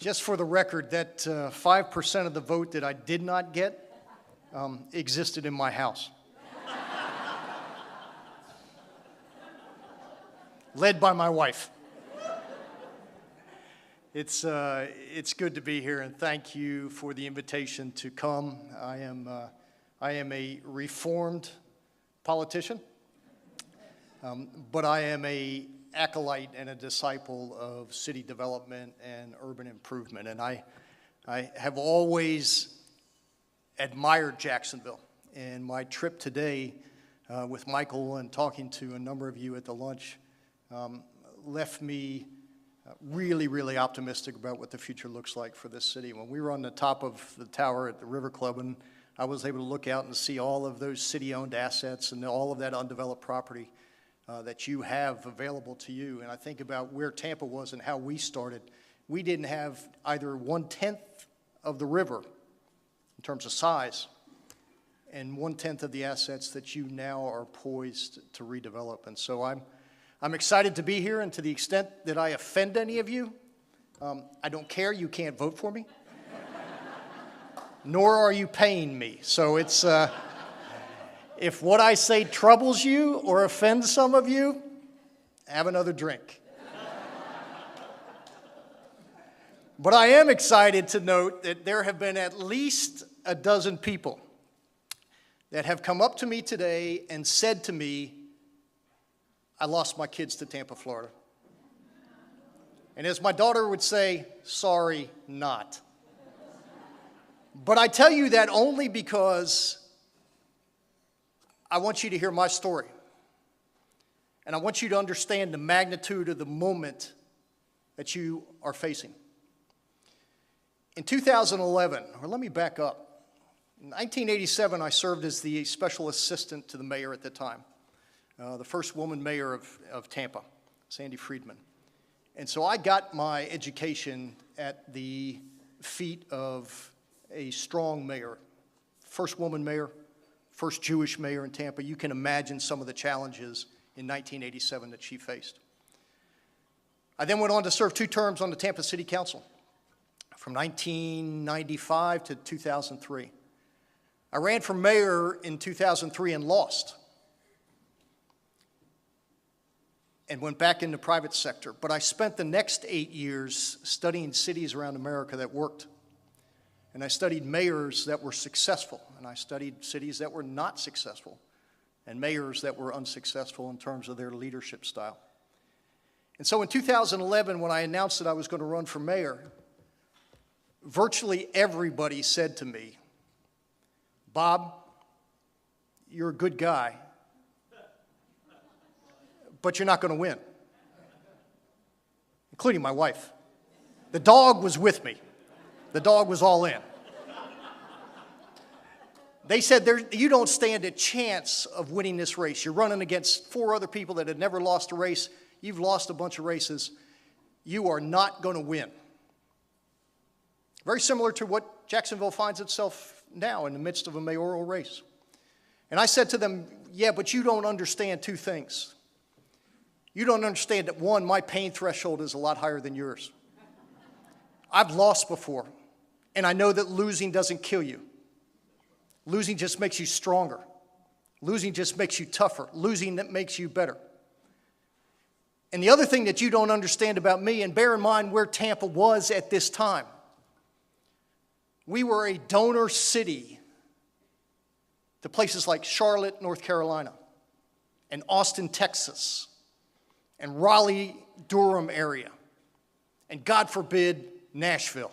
Just for the record, that 5% of the vote that I did not get existed in my house. Led by my wife. It's good to be here, and thank you for the invitation to come. I am a reformed politician, but I am a acolyte and a disciple of city development and urban improvement, and I have always admired Jacksonville. And my trip today with Michael and talking to a number of you at the lunch left me really, really optimistic about what the future looks like for this city. When we were on the top of the tower at the River Club, and I was able to look out and see all of those city-owned assets and all of that undeveloped property that you have available to you, and I think about where Tampa was and how we started. We didn't have either 1/10 of the river in terms of size and 1/10 of the assets that you now are poised to redevelop. And so I'm excited to be here, and to the extent that I offend any of you, I don't care. You can't vote for me, nor are you paying me. So it's, if what I say troubles you or offends some of you, have another drink. But I am excited to note that there have been at least a dozen people that have come up to me today and said to me, I lost my kids to Tampa, Florida. And as my daughter would say, sorry, not. But I tell you that only because I want you to hear my story. And I want you to understand the magnitude of the moment that you are facing. In 2011, or let me back up. In 1987, I served as the special assistant to the mayor at the time. The first woman mayor of Tampa, Sandy Friedman. And so I got my education at the feet of a strong mayor, first woman mayor, first Jewish mayor in Tampa. You can imagine some of the challenges in 1987 that she faced. I then went on to serve 2 terms on the Tampa City Council from 1995 to 2003. I ran for mayor in 2003 and lost, and went back in the private sector. But I spent the next 8 years studying cities around America that worked. And I studied mayors that were successful, and I studied cities that were not successful, and mayors that were unsuccessful in terms of their leadership style. And so in 2011, when I announced that I was going to run for mayor, virtually everybody said to me, Bob, you're a good guy, but you're not going to win, including my wife. The dog was with me. The dog was all in. They said, you don't stand a chance of winning this race. You're running against 4 other people that had never lost a race. You've lost a bunch of races. You are not going to win. Very similar to what Jacksonville finds itself now in the midst of a mayoral race. And I said to them, yeah, but you don't understand 2 things. You don't understand that, 1, my pain threshold is a lot higher than yours. I've lost before, and I know that losing doesn't kill you. Losing just makes you stronger. Losing just makes you tougher. Losing that makes you better. And the other thing that you don't understand about me, and bear in mind where Tampa was at this time, we were a donor city to places like Charlotte, North Carolina, and Austin, Texas, and Raleigh, Durham area, and God forbid, Nashville.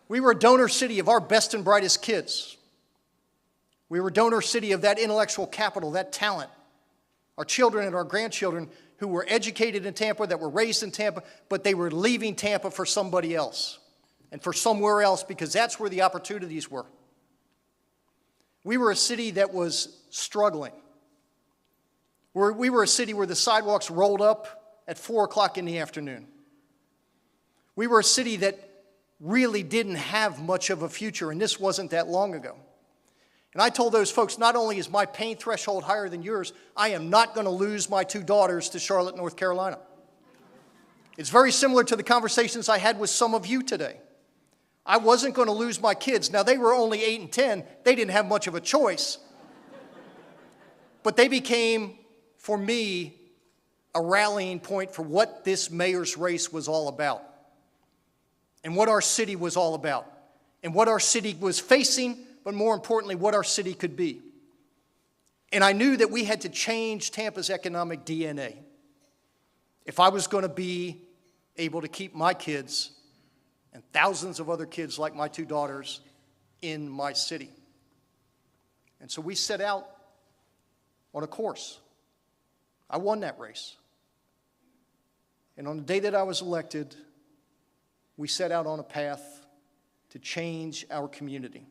We were a donor city of our best and brightest kids. We were a donor city of that intellectual capital, that talent. Our children and our grandchildren who were educated in Tampa, that were raised in Tampa, but they were leaving Tampa for somebody else and for somewhere else because that's where the opportunities were. We were a city that was struggling. We were a city where the sidewalks rolled up at 4 o'clock in the afternoon. We were a city that really didn't have much of a future, and this wasn't that long ago. And I told those folks, not only is my pain threshold higher than yours, I am not going to lose my 2 daughters to Charlotte, North Carolina. It's very similar to the conversations I had with some of you today. I wasn't going to lose my kids. Now, they were only 8 and 10. They didn't have much of a choice. But they became, for me, a rallying point for what this mayor's race was all about, and what our city was all about, and what our city was facing, but more importantly, what our city could be. And I knew that we had to change Tampa's economic DNA if I was going to be able to keep my kids and thousands of other kids like my 2 daughters in my city. And so we set out on a course. I won that race. And on the day that I was elected, we set out on a path to change our community,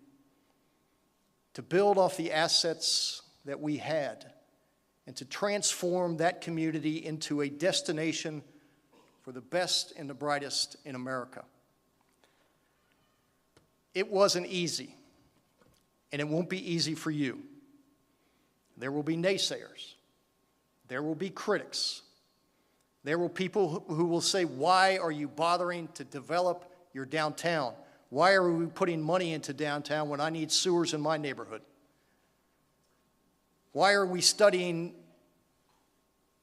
to build off the assets that we had, and to transform that community into a destination for the best and the brightest in America. It wasn't easy, and it won't be easy for you. There will be naysayers. There will be critics. There will be people who will say, why are you bothering to develop your downtown? Why are we putting money into downtown when I need sewers in my neighborhood? Why are we studying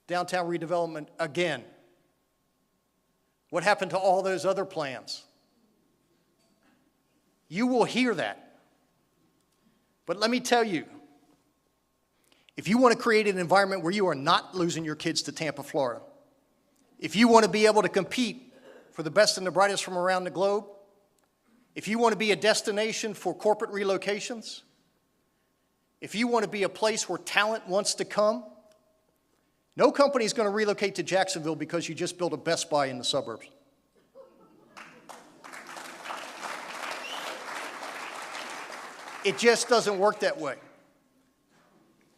downtown redevelopment again? What happened to all those other plans? You will hear that. But let me tell you, if you want to create an environment where you are not losing your kids to Tampa, Florida, if you want to be able to compete for the best and the brightest from around the globe, if you want to be a destination for corporate relocations, if you want to be a place where talent wants to come, no company is going to relocate to Jacksonville because you just built a Best Buy in the suburbs. It just doesn't work that way.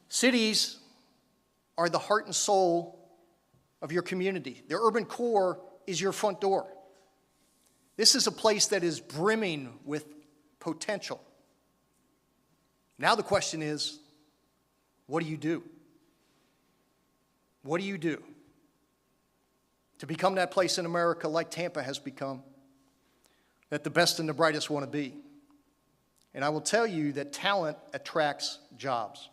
Cities are the heart and soul of your community. The urban core is your front door. This is a place that is brimming with potential. Now the question is, what do you do? What do you do to become that place in America like Tampa has become, that the best and the brightest want to be? And I will tell you that talent attracts jobs.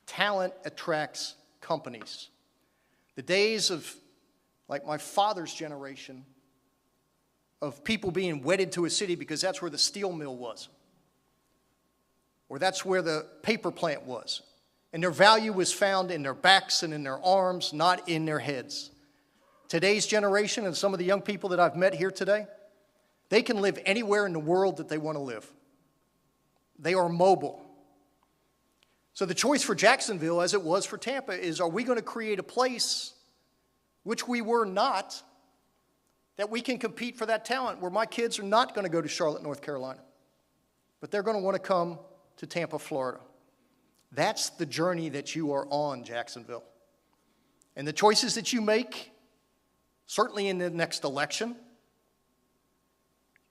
Talent attracts companies. The days of, like my father's generation, of people being wedded to a city because that's where the steel mill was, or that's where the paper plant was, and their value was found in their backs and in their arms, not in their heads. Today's generation and some of the young people that I've met here today, they can live anywhere in the world that they want to live. They are mobile. So the choice for Jacksonville, as it was for Tampa, is, are we going to create a place, which we were not, that we can compete for that talent, where my kids are not going to go to Charlotte, North Carolina, but they're going to want to come to Tampa, Florida. That's the journey that you are on, Jacksonville. And the choices that you make, certainly in the next election,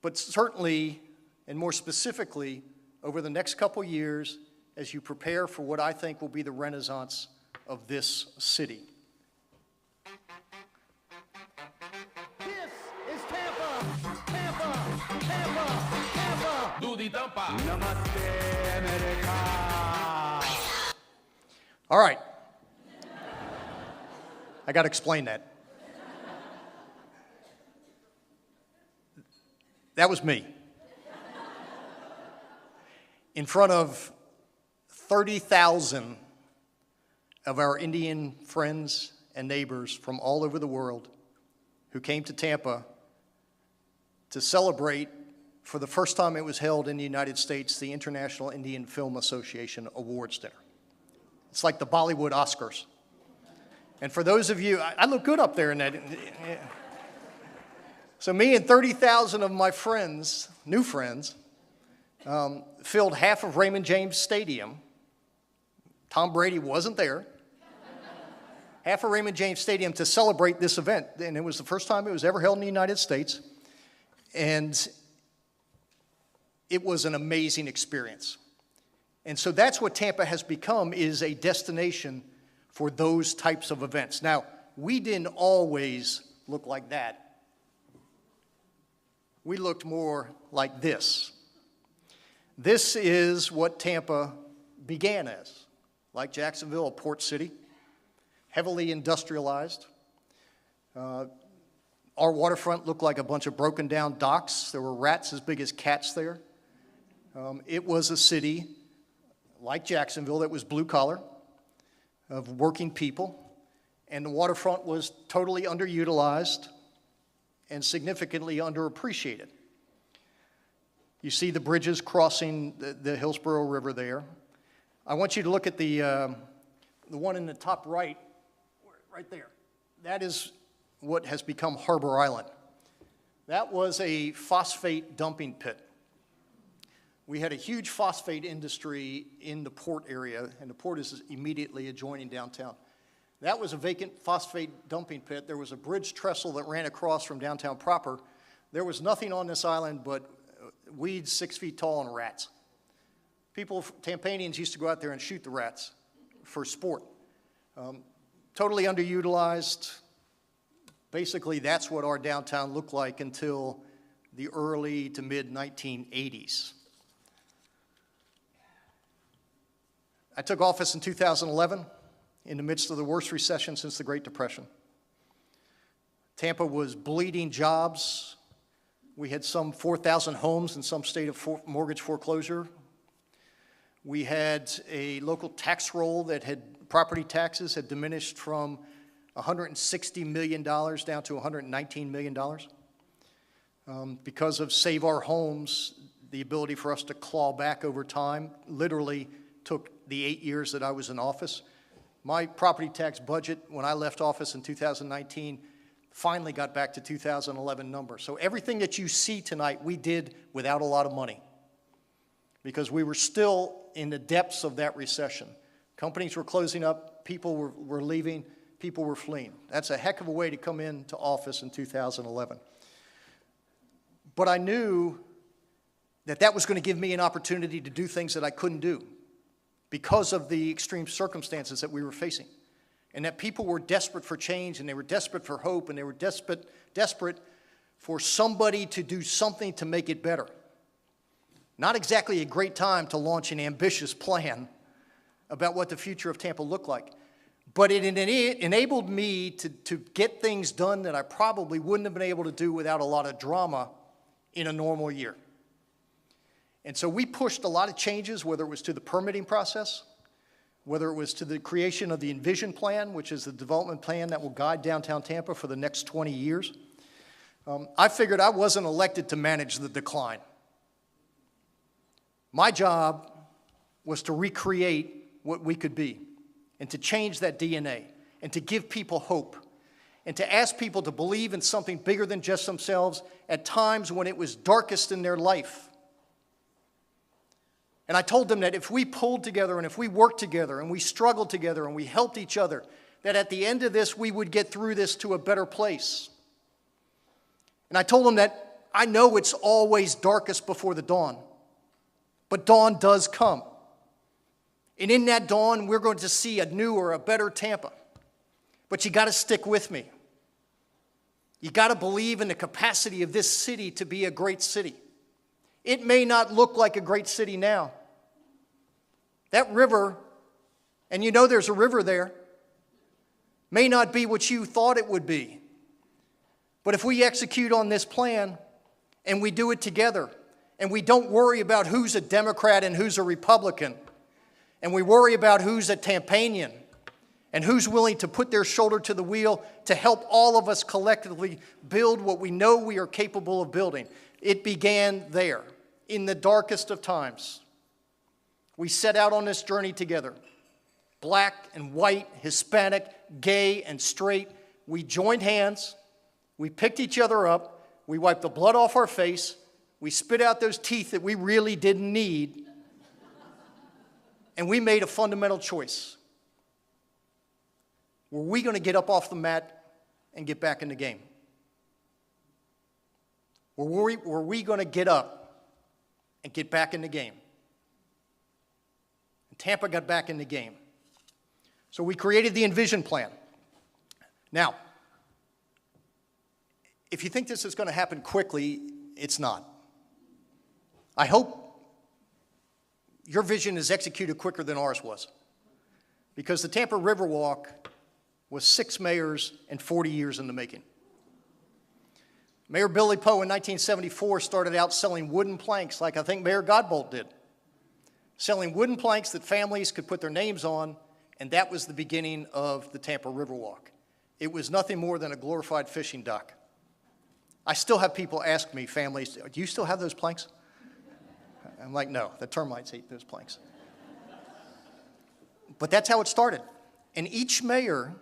but certainly, and more specifically, over the next couple years, as you prepare for what I think will be the renaissance of this city. This is Tampa, Tampa, Tampa, Tampa. Dudi Tampa. Namaste, America. All right. I got to explain that. That was me. In front of 30,000 of our Indian friends and neighbors from all over the world who came to Tampa to celebrate, for the first time it was held in the United States, the International Indian Film Association Awards Dinner. It's like the Bollywood Oscars. And for those of you, I look good up there in that. Yeah. So me and 30,000 of my friends, new friends, filled half of Raymond James Stadium. Tom Brady wasn't there. Half of Raymond James Stadium to celebrate this event. And it was the first time it was ever held in the United States. And it was an amazing experience. And so that's what Tampa has become, is a destination for those types of events. Now, we didn't always look like that. We looked more like this. This is what Tampa began as, like Jacksonville, a port city, heavily industrialized. Our waterfront looked like a bunch of broken down docks. There were rats as big as cats there. It was a city like Jacksonville that was blue collar, of working people, and the waterfront was totally underutilized and significantly underappreciated. You see the bridges crossing the Hillsborough River there. I want you to look at the one in the top right there. That is what has become Harbor Island. That was a phosphate dumping pit. We had a huge phosphate industry in the port area, and the port is immediately adjoining downtown. That was a vacant phosphate dumping pit. There was a bridge trestle that ran across from downtown proper. There was nothing on this island but weeds 6 feet tall and rats. People, Tampanians, used to go out there and shoot the rats for sport. Totally underutilized. Basically, that's what our downtown looked like until the early to mid 1980s. I took office in 2011 in the midst of the worst recession since the Great Depression. Tampa was bleeding jobs. We had some 4,000 homes in some state of mortgage foreclosure. We had a local tax roll that had, property taxes had diminished from $160 million down to $119 million. Because of Save Our Homes, the ability for us to claw back over time literally took the 8 years that I was in office. My property tax budget when I left office in 2019 finally got back to 2011 numbers. So everything that you see tonight, we did without a lot of money because we were still in the depths of that recession. Companies were closing up, people were leaving, people were fleeing. That's a heck of a way to come into office in 2011. But I knew that that was going to give me an opportunity to do things that I couldn't do because of the extreme circumstances that we were facing. And that people were desperate for change, and they were desperate for hope, and they were desperate for somebody to do something to make it better. Not exactly a great time to launch an ambitious plan about what the future of Tampa looked like. But it enabled me to get things done that I probably wouldn't have been able to do without a lot of drama in a normal year. And so we pushed a lot of changes, whether it was to the permitting process, whether it was to the creation of the Envision Plan, which is the development plan that will guide downtown Tampa for the next 20 years. I figured I wasn't elected to manage the decline. My job was to recreate what we could be and to change that DNA and to give people hope and to ask people to believe in something bigger than just themselves at times when it was darkest in their life. And I told them that if we pulled together and if we worked together and we struggled together and we helped each other, that at the end of this, we would get through this to a better place. And I told them that I know it's always darkest before the dawn, but dawn does come. And in that dawn, we're going to see a new or a better Tampa. But you got to stick with me. You got to believe in the capacity of this city to be a great city. It may not look like a great city now. That river, and you know there's a river there, may not be what you thought it would be. But if we execute on this plan and we do it together and we don't worry about who's a Democrat and who's a Republican and we worry about who's a Tampanian and who's willing to put their shoulder to the wheel to help all of us collectively build what we know we are capable of building. It began there. In the darkest of times, we set out on this journey together. Black and white, Hispanic, gay and straight. We joined hands. We picked each other up. We wiped the blood off our face. We spit out those teeth that we really didn't need. And we made a fundamental choice. Were we going to get up off the mat and get back in the game? Were we going to get up and get back in the game? And Tampa got back in the game. So we created the Envision Plan. Now, if you think this is going to happen quickly, it's not. I hope your vision is executed quicker than ours was, because the Tampa Riverwalk was 6 mayors and 40 years in the making. Mayor Billy Poe in 1974 started out selling wooden planks like I think Mayor Godbolt did, selling wooden planks that families could put their names on, and that was the beginning of the Tampa Riverwalk. It was nothing more than a glorified fishing dock. I still have people ask me, families, do you still have those planks? I'm like, no, the termites ate those planks. But that's how it started. And each mayor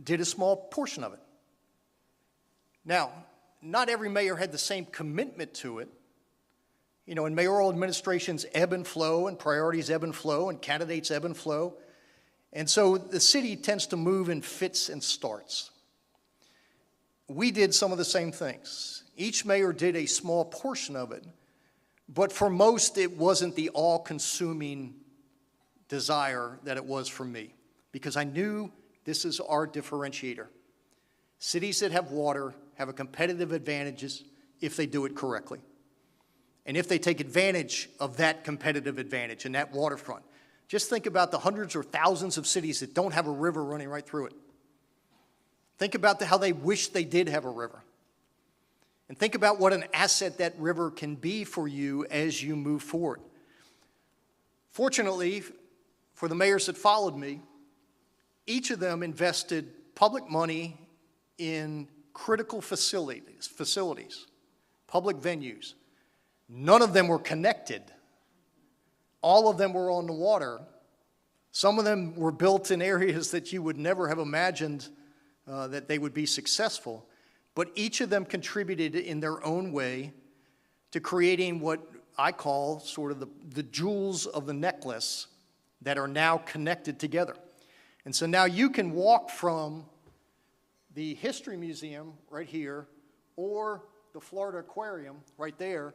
did a small portion of it. Now, not every mayor had the same commitment to it. You know, in mayoral administrations ebb and flow, and priorities ebb and flow, and candidates ebb and flow. And so the city tends to move in fits and starts. We did some of the same things. Each mayor did a small portion of it, but for most it wasn't the all-consuming desire that it was for me, because I knew this is our differentiator. Cities that have water have a competitive advantage if they do it correctly, and if they take advantage of that competitive advantage and that waterfront. Just think about the hundreds or thousands of cities that don't have a river running right through it. Think about how they wish they did have a river. And think about what an asset that river can be for you as you move forward. Fortunately, for the mayors that followed me, each of them invested public money in critical facilities, public venues. None of them were connected. All of them were on the water. Some of them were built in areas that you would never have imagined that they would be successful. But each of them contributed in their own way to creating what I call sort of the jewels of the necklace that are now connected together. And so now you can walk from the History Museum right here or the Florida Aquarium right there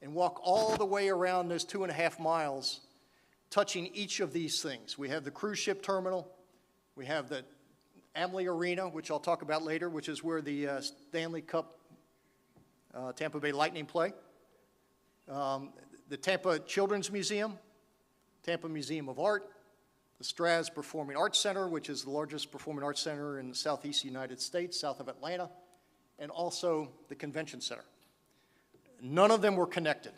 and walk all the way around those 2.5 miles, touching each of these things. We have the cruise ship terminal. We have the Amalie Arena, which I'll talk about later, which is where the Stanley Cup Tampa Bay Lightning play. The Tampa Children's Museum, Tampa Museum of Art, the Straz Performing Arts Center, which is the largest performing arts center in the southeast United States, south of Atlanta, and also the Convention Center. None of them were connected.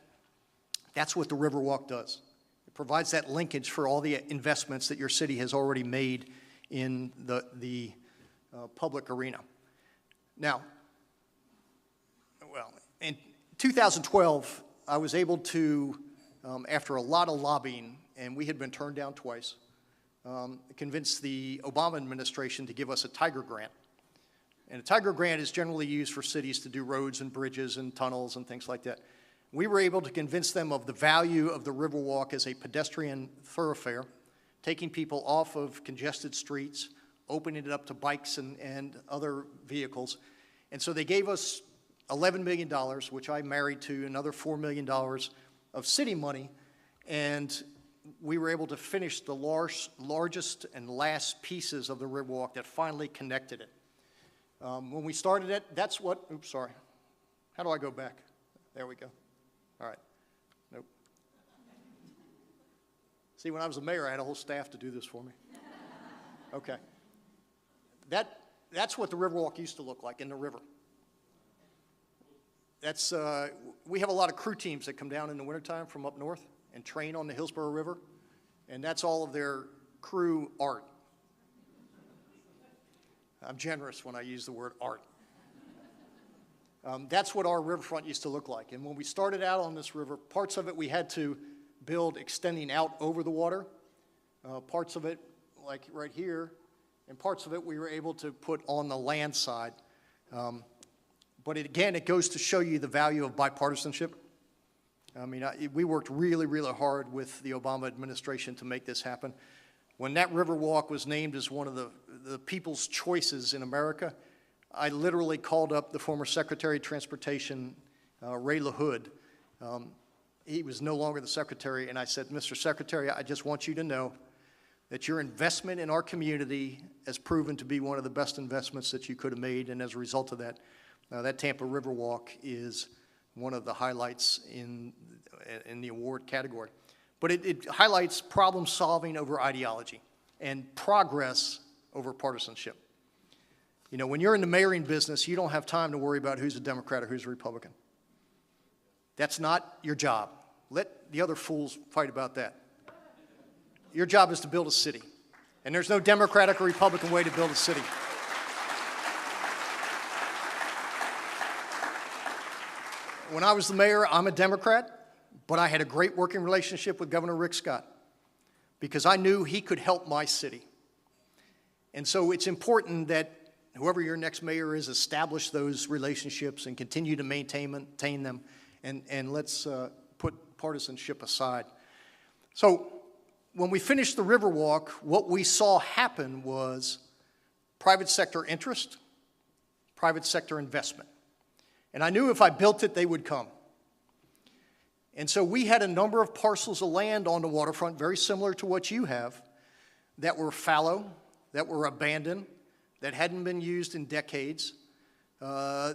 That's what the Riverwalk does. It provides that linkage for all the investments that your city has already made in the public arena. Now, well, in 2012, I was able to, after a lot of lobbying, and we had been turned down twice, convince the Obama administration to give us a Tiger Grant. And a Tiger Grant is generally used for cities to do roads and bridges and tunnels and things like that. We were able to convince them of the value of the Riverwalk as a pedestrian thoroughfare, taking people off of congested streets, opening it up to bikes and other vehicles. And so they gave us $11 million, which I married to another $4 million of city money, and we were able to finish the largest and last pieces of the Riverwalk that finally connected it. When we started it, that's what, oops, sorry. How do I go back? There we go. All right. Nope. See, when I was a mayor, I had a whole staff to do this for me. Okay. That's what the Riverwalk used to look like in the river. That's, we have a lot of crew teams that come down in the wintertime from up north and train on the Hillsborough River, and that's all of their crew art. I'm generous when I use the word art. That's what our riverfront used to look like. And when we started out on this river, parts of it we had to build extending out over the water. Parts of it, like right here, and parts of it we were able to put on the land side. But again, it goes to show you the value of bipartisanship. I mean, we worked really, really hard with the Obama administration to make this happen. When that Riverwalk was named as one of the people's choices in America, I literally called up the former Secretary of Transportation, Ray LaHood. He was no longer the Secretary, and I said, Mr. Secretary, I just want you to know that your investment in our community has proven to be one of the best investments that you could have made, and as a result of that, That Tampa Riverwalk is one of the highlights in the award category. But it highlights problem solving over ideology and progress over partisanship. You know, when you're in the mayoring business, you don't have time to worry about who's a Democrat or who's a Republican. That's not your job. Let the other fools fight about that. Your job is to build a city. And there's no Democratic or Republican way to build a city. When I was the mayor, I'm a Democrat, but I had a great working relationship with Governor Rick Scott because I knew he could help my city. And so it's important that whoever your next mayor is, establish those relationships and continue to maintain them, and let's put partisanship aside. So when we finished the Riverwalk, what we saw happen was private sector interest, private sector investment. And I knew if I built it, they would come. And so we had a number of parcels of land on the waterfront, very similar to what you have, that were fallow, that were abandoned, that hadn't been used in decades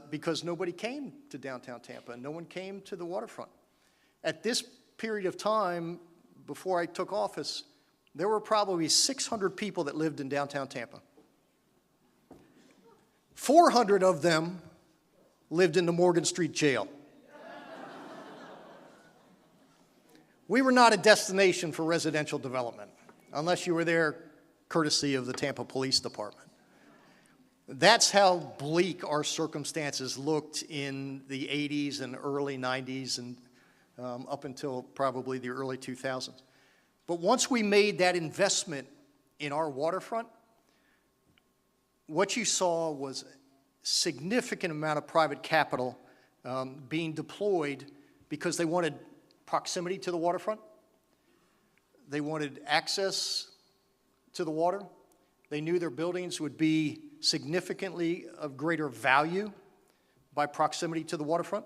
because nobody came to downtown Tampa and no one came to the waterfront. At this period of time, before I took office, there were probably 600 people that lived in downtown Tampa. 400 of them lived in the Morgan Street jail. We were not a destination for residential development, unless you were there courtesy of the Tampa Police Department. That's how bleak our circumstances looked in the 80s and early 90s and up until probably the early 2000s. But once we made that investment in our waterfront, what you saw was a significant amount of private capital being deployed because they wanted proximity to the waterfront. They wanted access to the water. They knew their buildings would be significantly of greater value by proximity to the waterfront.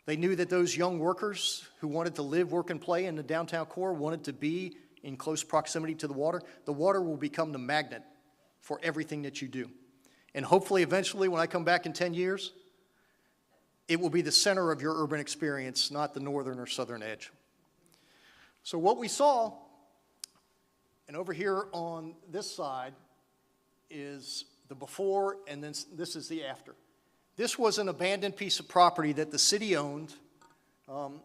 They knew that those young workers who wanted to live, work, and play in the downtown core wanted to be in close proximity to the water. The water will become the magnet for everything that you do. And hopefully, eventually, when I come back in 10 years, it will be the center of your urban experience, not the northern or southern edge. So what we saw, and over here on this side, is the before, and then this is the after. This was an abandoned piece of property that the city owned on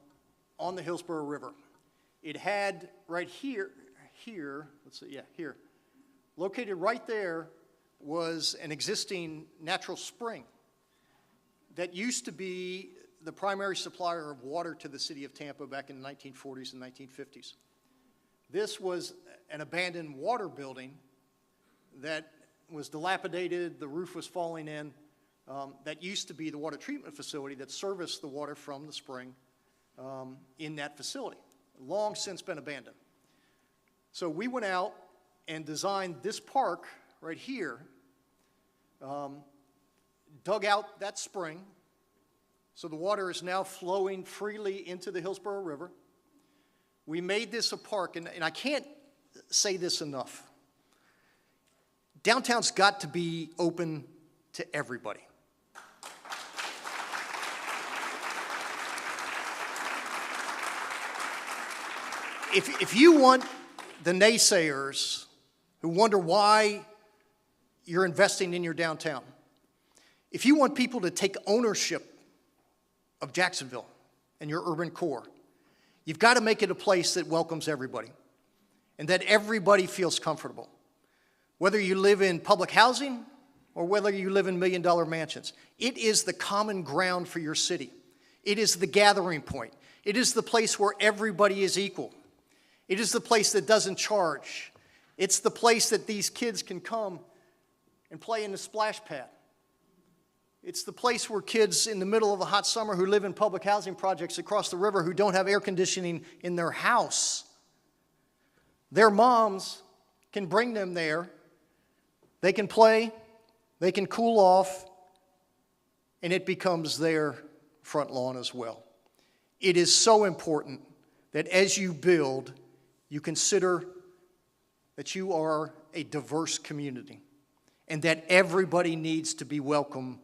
the Hillsborough River. It had right here, let's see, yeah, here. Located right there was an existing natural spring that used to be the primary supplier of water to the city of Tampa back in the 1940s and 1950s. This was an abandoned water building that was dilapidated, the roof was falling in, that used to be the water treatment facility that serviced the water from the spring in that facility. Long since been abandoned. So we went out and designed this park right here, dug out that spring, so the water is now flowing freely into the Hillsborough River. We made this a park, and I can't say this enough. Downtown's got to be open to everybody. If you want the naysayers who wonder why you're investing in your downtown, if you want people to take ownership of Jacksonville and your urban core, you've got to make it a place that welcomes everybody and that everybody feels comfortable. Whether you live in public housing or whether you live in million-dollar mansions, it is the common ground for your city. It is the gathering point. It is the place where everybody is equal. It is the place that doesn't charge. It's the place that these kids can come and play in the splash pad. It's the place where kids in the middle of a hot summer who live in public housing projects across the river who don't have air conditioning in their house, their moms can bring them there. They can play, they can cool off, and it becomes their front lawn as well. It is so important that as you build, you consider that you are a diverse community and that everybody needs to be welcome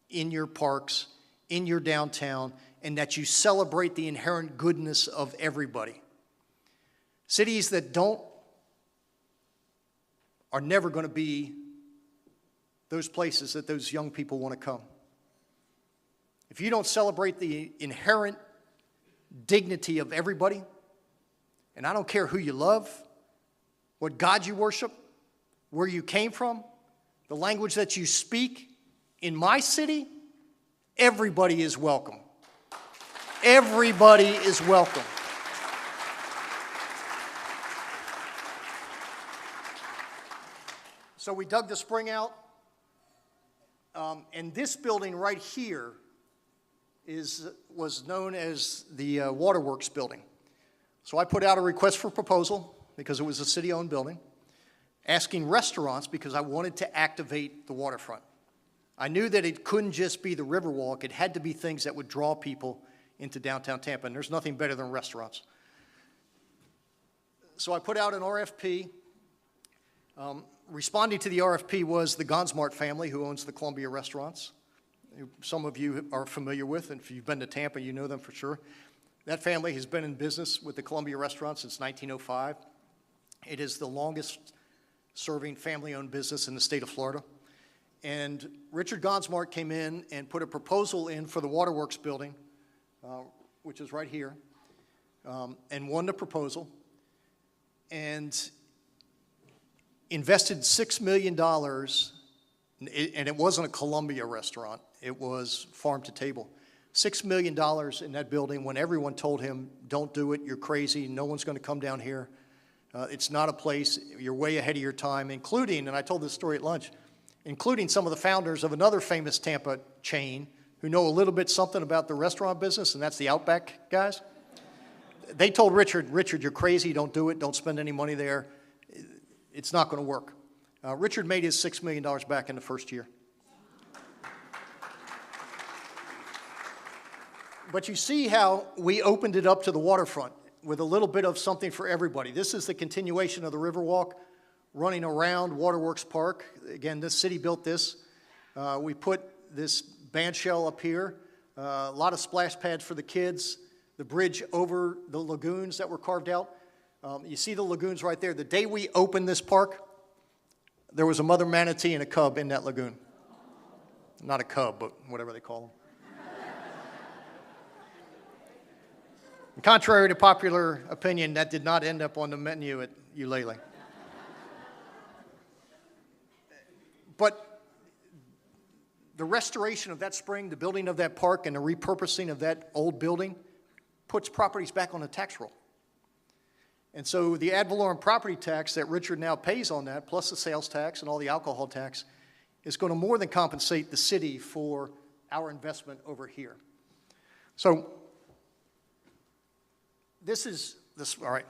in your parks, in your downtown, and that you celebrate the inherent goodness of everybody. Cities that don't are never going to be those places that those young people want to come. If you don't celebrate the inherent dignity of everybody, and I don't care who you love, what God you worship, where you came from, the language that you speak, in my city, everybody is welcome. Everybody is welcome. So we dug the spring out, and this building right here was known as the Waterworks building. So I put out a request for proposal because it was a city-owned building, asking restaurants because I wanted to activate the waterfront. I knew that it couldn't just be the Riverwalk. It had to be things that would draw people into downtown Tampa, and there's nothing better than restaurants. So I put out an RFP. Responding to the RFP was the Gonsmart family, who owns the Columbia restaurants, who some of you are familiar with, and if you've been to Tampa, you know them for sure. That family has been in business with the Columbia restaurant since 1905. It is the longest serving family-owned business in the state of Florida. And Richard Gonsmart came in and put a proposal in for the Waterworks building, which is right here, and won the proposal, and invested $6 million, and it wasn't a Columbia restaurant, it was farm to table. $6 million in that building when everyone told him, don't do it, you're crazy, no one's going to come down here. It's not a place, you're way ahead of your time, including, and I told this story at lunch, including some of the founders of another famous Tampa chain who know a little bit something about the restaurant business, and that's the Outback guys. They told Richard, you're crazy, don't do it, don't spend any money there. It's not going to work. Richard made his $6 million back in the first year. But you see how we opened it up to the waterfront with a little bit of something for everybody. This is the continuation of the Riverwalk running around Waterworks Park. Again, this city built this. We put this band shell up here, a lot of splash pads for the kids, the bridge over the lagoons that were carved out. You see the lagoons right there. The day we opened this park, there was a mother manatee and a cub in that lagoon. Not a cub, but whatever they call them. And contrary to popular opinion, that did not end up on the menu at Eulalie. But the restoration of that spring, the building of that park, and the repurposing of that old building puts properties back on the tax roll. And so the ad valorem property tax that Richard now pays on that, plus the sales tax and all the alcohol tax, is going to more than compensate the city for our investment over here. So all right.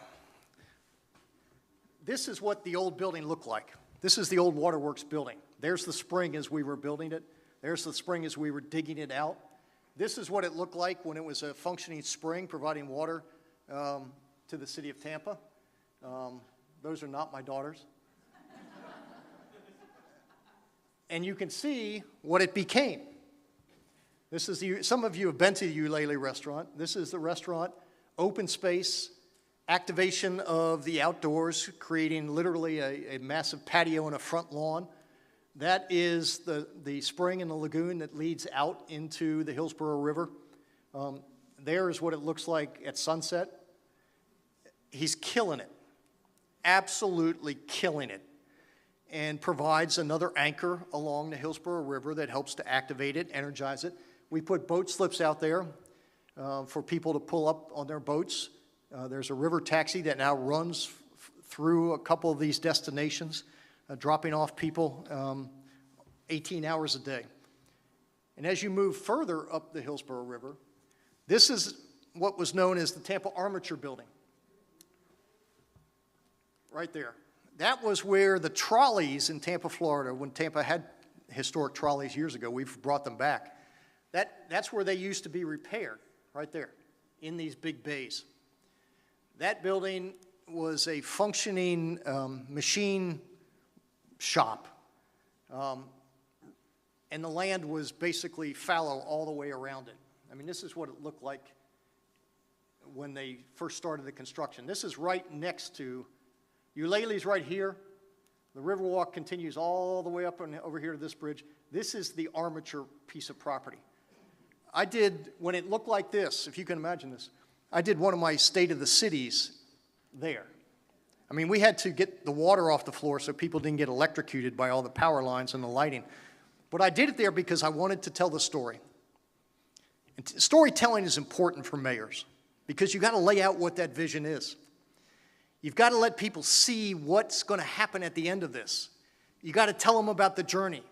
This is what the old building looked like. This is the old Waterworks building. There's the spring as we were building it. There's the spring as we were digging it out. This is what it looked like when it was a functioning spring providing water to the city of Tampa. Those are not my daughters. And you can see what it became. This is some of you have been to the Eulalie restaurant. This is the restaurant, open space, activation of the outdoors, creating literally a massive patio and a front lawn. That is the spring and the lagoon that leads out into the Hillsborough River. There is what it looks like at sunset. He's killing it, absolutely killing it, and provides another anchor along the Hillsborough River that helps to activate it, energize it. We put boat slips out there for people to pull up on their boats. There's a river taxi that now runs through a couple of these destinations, dropping off people 18 hours a day. And as you move further up the Hillsborough River, this is what was known as the Tampa Armature Building. Right there. That was where the trolleys in Tampa, Florida, when Tampa had historic trolleys years ago, we've brought them back. That's where they used to be repaired, right there, in these big bays. That building was a functioning machine shop. and the land was basically fallow all the way around it. I mean, this is what it looked like when they first started the construction. This is right next to, Eulalie's right here. The Riverwalk continues all the way up and over here to this bridge. This is the armature piece of property. I did, when it looked like this, if you can imagine this, I did one of my State of the Cities there. I mean, we had to get the water off the floor so people didn't get electrocuted by all the power lines and the lighting. But I did it there because I wanted to tell the story. And storytelling is important for mayors because you've got to lay out what that vision is. You've got to let people see what's going to happen at the end of this. You've got to tell them about the journey.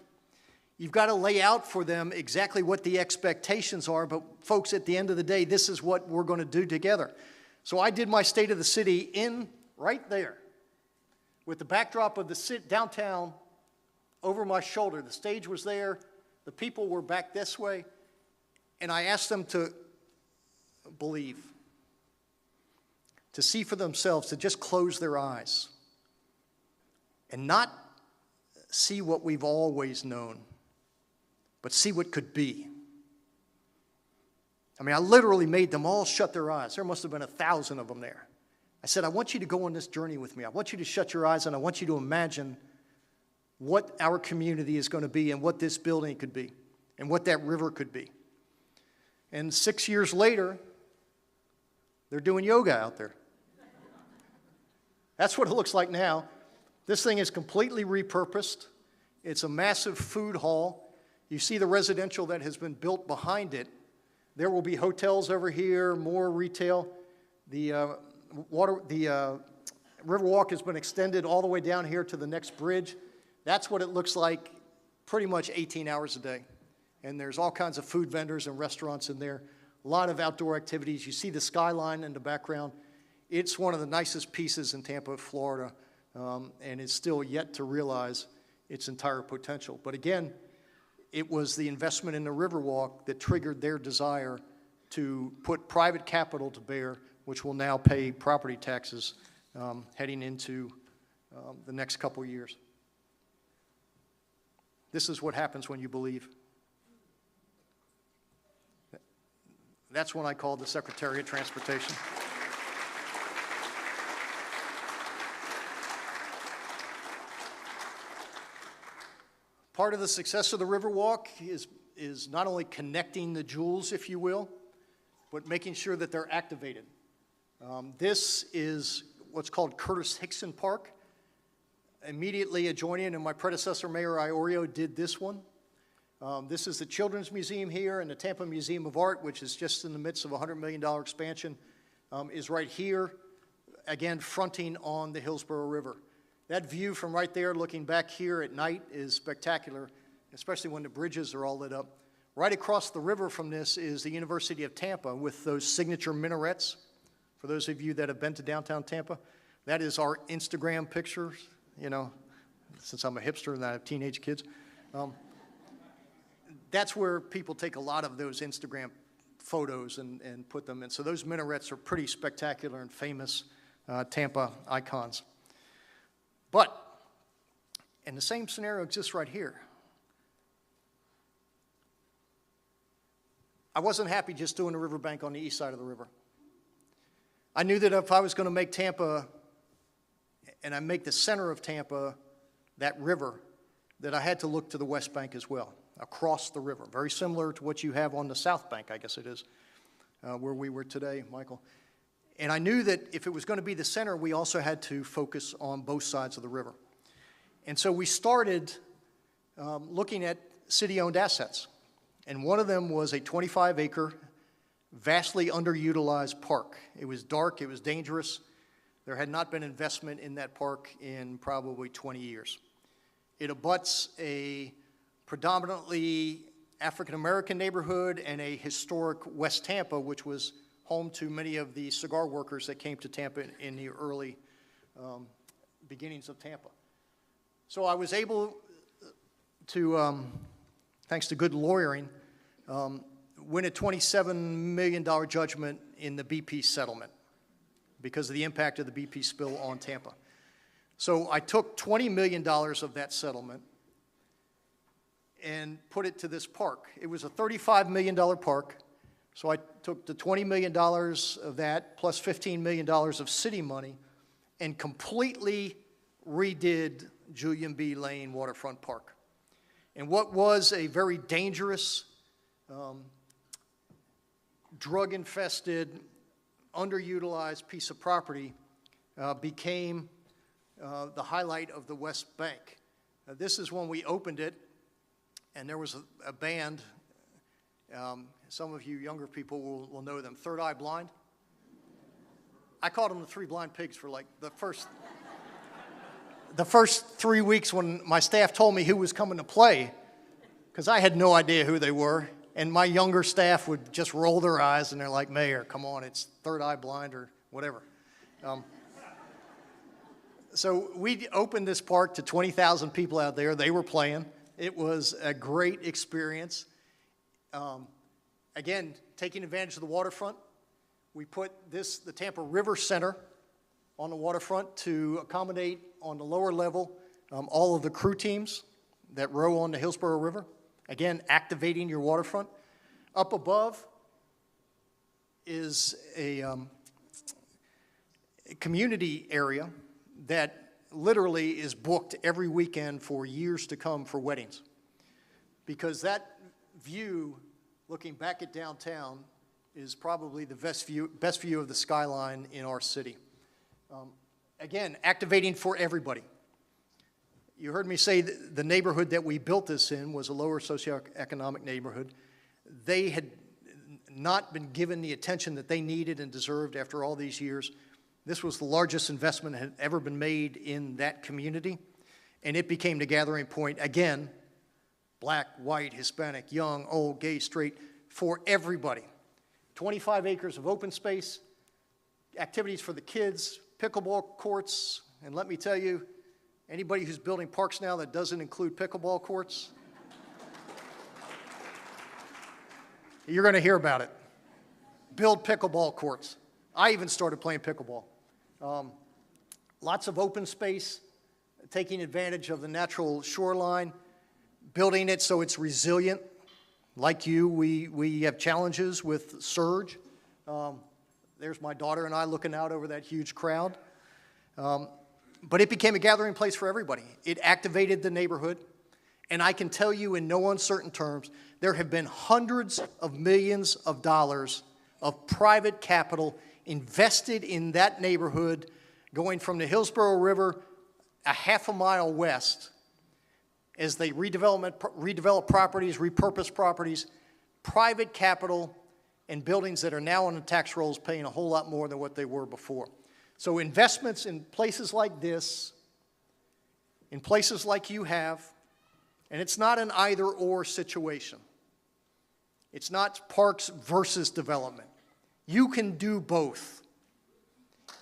You've got to lay out for them exactly what the expectations are, but folks, at the end of the day, this is what we're going to do together. So I did my State of the City in right there with the backdrop of the downtown over my shoulder. The stage was there. The people were back this way. And I asked them to believe, to see for themselves, to just close their eyes and not see what we've always known, but see what could be. I mean, I literally made them all shut their eyes. There must have been 1,000 of them there. I said, I want you to go on this journey with me. I want you to shut your eyes and I want you to imagine what our community is going to be and what this building could be and what that river could be. And 6 years later, they're doing yoga out there. That's what it looks like now. This thing is completely repurposed. It's a massive food hall. You see the residential that has been built behind it. There will be hotels over here, more retail. The Riverwalk has been extended all the way down here to the next bridge. That's what it looks like pretty much 18 hours a day. And there's all kinds of food vendors and restaurants in there. A lot of outdoor activities. You see the skyline in the background. It's one of the nicest pieces in Tampa, Florida, and it's still yet to realize its entire potential. But again, it was the investment in the Riverwalk that triggered their desire to put private capital to bear, which will now pay property taxes heading into the next couple years. This is what happens when you believe. That's when I called the Secretary of Transportation. Part of the success of the Riverwalk is not only connecting the jewels, if you will, but making sure that they're activated. This is what's called Curtis Hickson Park. Immediately adjoining, and my predecessor, Mayor Iorio, did this one. This is the Children's Museum here, and the Tampa Museum of Art, which is just in the midst of a $100 million expansion, is right here, again, fronting on the Hillsborough River. That view from right there, looking back here at night, is spectacular, especially when the bridges are all lit up. Right across the river from this is the University of Tampa with those signature minarets. For those of you that have been to downtown Tampa, that is our Instagram picture, you know, since I'm a hipster and I have teenage kids. That's where people take a lot of those Instagram photos and put them in. So those minarets are pretty spectacular and famous Tampa icons. But, and the same scenario exists right here. I wasn't happy just doing the riverbank on the east side of the river. I knew that if I was going to make Tampa, and I make the center of Tampa that river, that I had to look to the west bank as well, across the river. Very similar to what you have on the south bank, I guess it is, where we were today, Michael. And I knew that if it was going to be the center, we also had to focus on both sides of the river. And so we started looking at city-owned assets. And one of them was a 25-acre, vastly underutilized park. It was dark, it was dangerous. There had not been investment in that park in probably 20 years. It abuts a predominantly African-American neighborhood and a historic West Tampa, which was home to many of the cigar workers that came to Tampa in the early beginnings of Tampa. So I was able to, thanks to good lawyering, win a $27 million judgment in the BP settlement because of the impact of the BP spill on Tampa. So I took $20 million of that settlement and put it to this park. It was a $35 million park, so I took the $20 million of that plus $15 million of city money and completely redid Julian B. Lane Waterfront Park. And what was a very dangerous, drug-infested, underutilized piece of property became the highlight of the West Bank. This is when we opened it, and there was a band. Some of you younger people will know them, Third Eye Blind. I called them the Three Blind Pigs for like the first 3 weeks when my staff told me who was coming to play, because I had no idea who they were. And my younger staff would just roll their eyes, and they're like, Mayor, come on, it's Third Eye Blind or whatever. So we opened this park to 20,000 people out there. They were playing. It was a great experience. Again, taking advantage of the waterfront, we put the Tampa River Center on the waterfront to accommodate on the lower level all of the crew teams that row on the Hillsborough River. Again, activating your waterfront. Up above is a community area that literally is booked every weekend for years to come for weddings. Because that view, looking back at downtown, is probably the best view of the skyline in our city. Again, activating for everybody. You heard me say the neighborhood that we built this in was a lower socioeconomic neighborhood. They had not been given the attention that they needed and deserved after all these years. This was the largest investment that had ever been made in that community, and it became the gathering point, again, black, white, Hispanic, young, old, gay, straight, for everybody. 25 acres of open space, activities for the kids, pickleball courts, and let me tell you, anybody who's building parks now that doesn't include pickleball courts, you're going to hear about it. Build pickleball courts. I even started playing pickleball. Lots of open space, taking advantage of the natural shoreline, building it so it's resilient. Like you, we have challenges with surge. There's my daughter and I looking out over that huge crowd. But it became a gathering place for everybody. It activated the neighborhood. And I can tell you in no uncertain terms, there have been hundreds of millions of dollars of private capital invested in that neighborhood, going from the Hillsborough River a half a mile west as they redevelop properties, repurpose properties, private capital, and buildings that are now on the tax rolls paying a whole lot more than what they were before. So investments in places like this, in places like you have, and it's not an either-or situation. It's not parks versus development. You can do both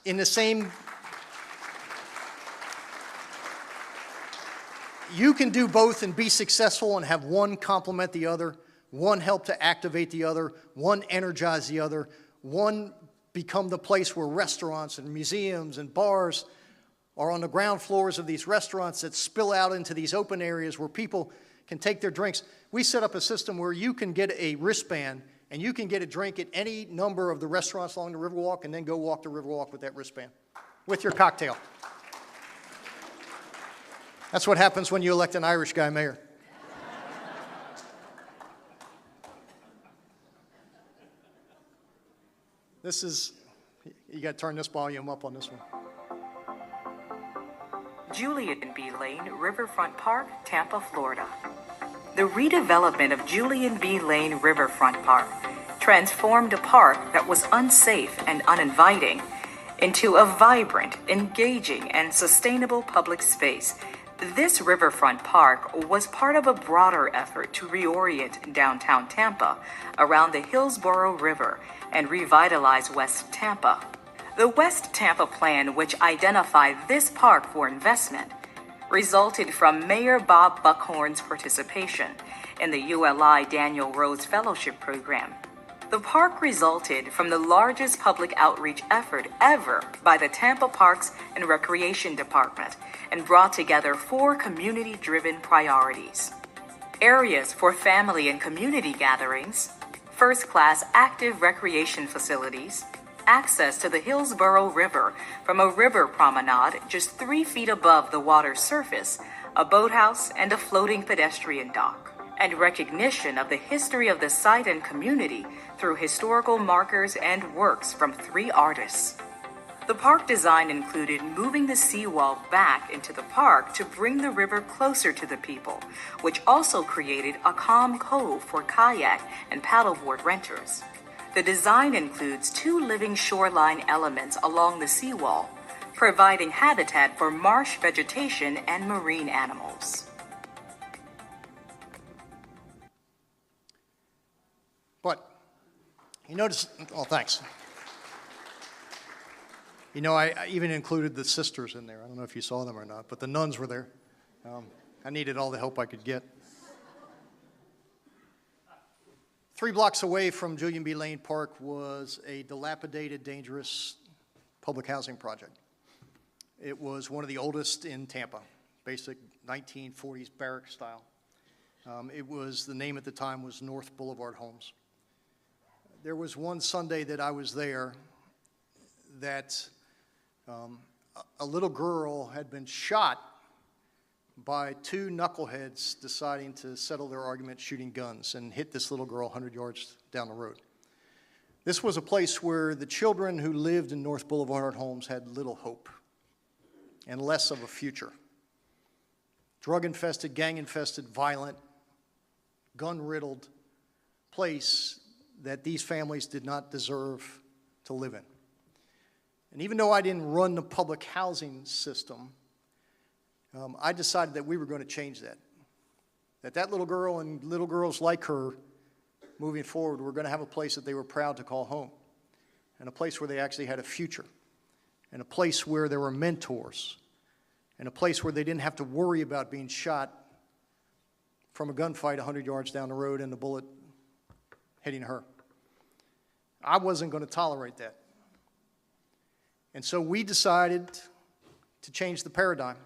in the same. You can do both and be successful and have one complement the other, one help to activate the other, one energize the other, one become the place where restaurants and museums and bars are on the ground floors of these restaurants that spill out into these open areas where people can take their drinks. We set up a system where you can get a wristband and you can get a drink at any number of the restaurants along the Riverwalk and then go walk the Riverwalk with that wristband, with your cocktail. That's what happens when you elect an Irish guy mayor. This is, you got to turn this volume up on this one. Julian B. Lane Riverfront Park, Tampa, Florida. The redevelopment of Julian B. Lane Riverfront Park transformed a park that was unsafe and uninviting into a vibrant, engaging, and sustainable public space. This riverfront park was part of a broader effort to reorient downtown Tampa around the Hillsborough River and revitalize West Tampa. The West Tampa plan, which identified this park for investment, resulted from Mayor Bob Buckhorn's participation in the ULI Daniel Rose Fellowship Program. The park resulted from the largest public outreach effort ever by the Tampa Parks and Recreation Department and brought together 4 community-driven priorities: areas for family and community gatherings, first-class active recreation facilities, access to the Hillsborough River from a river promenade just 3 feet above the water's surface, a boathouse, and a floating pedestrian dock, and recognition of the history of the site and community through historical markers and works from 3 artists. The park design included moving the seawall back into the park to bring the river closer to the people, which also created a calm cove for kayak and paddleboard renters. The design includes 2 living shoreline elements along the seawall, providing habitat for marsh vegetation and marine animals. But you notice, oh, thanks. You know, I even included the sisters in there. I don't know if you saw them or not, but the nuns were there. I needed all the help I could get. 3 blocks away from Julian B. Lane Park was a dilapidated, dangerous public housing project. It was one of the oldest in Tampa, basic 1940s barrack style. It was, the name at the time was North Boulevard Homes. There was one Sunday that I was there that a little girl had been shot by 2 knuckleheads deciding to settle their argument shooting guns and hit this little girl 100 yards down the road. This was a place where the children who lived in North Boulevard Homes had little hope and less of a future. Drug-infested, gang-infested, violent, gun-riddled place that these families did not deserve to live in. And even though I didn't run the public housing system, I decided that we were going to change that. That little girl and little girls like her, moving forward, were going to have a place that they were proud to call home, and a place where they actually had a future, and a place where there were mentors, and a place where they didn't have to worry about being shot from a gunfight 100 yards down the road and the bullet hitting her. I wasn't going to tolerate that. And so we decided to change the paradigm.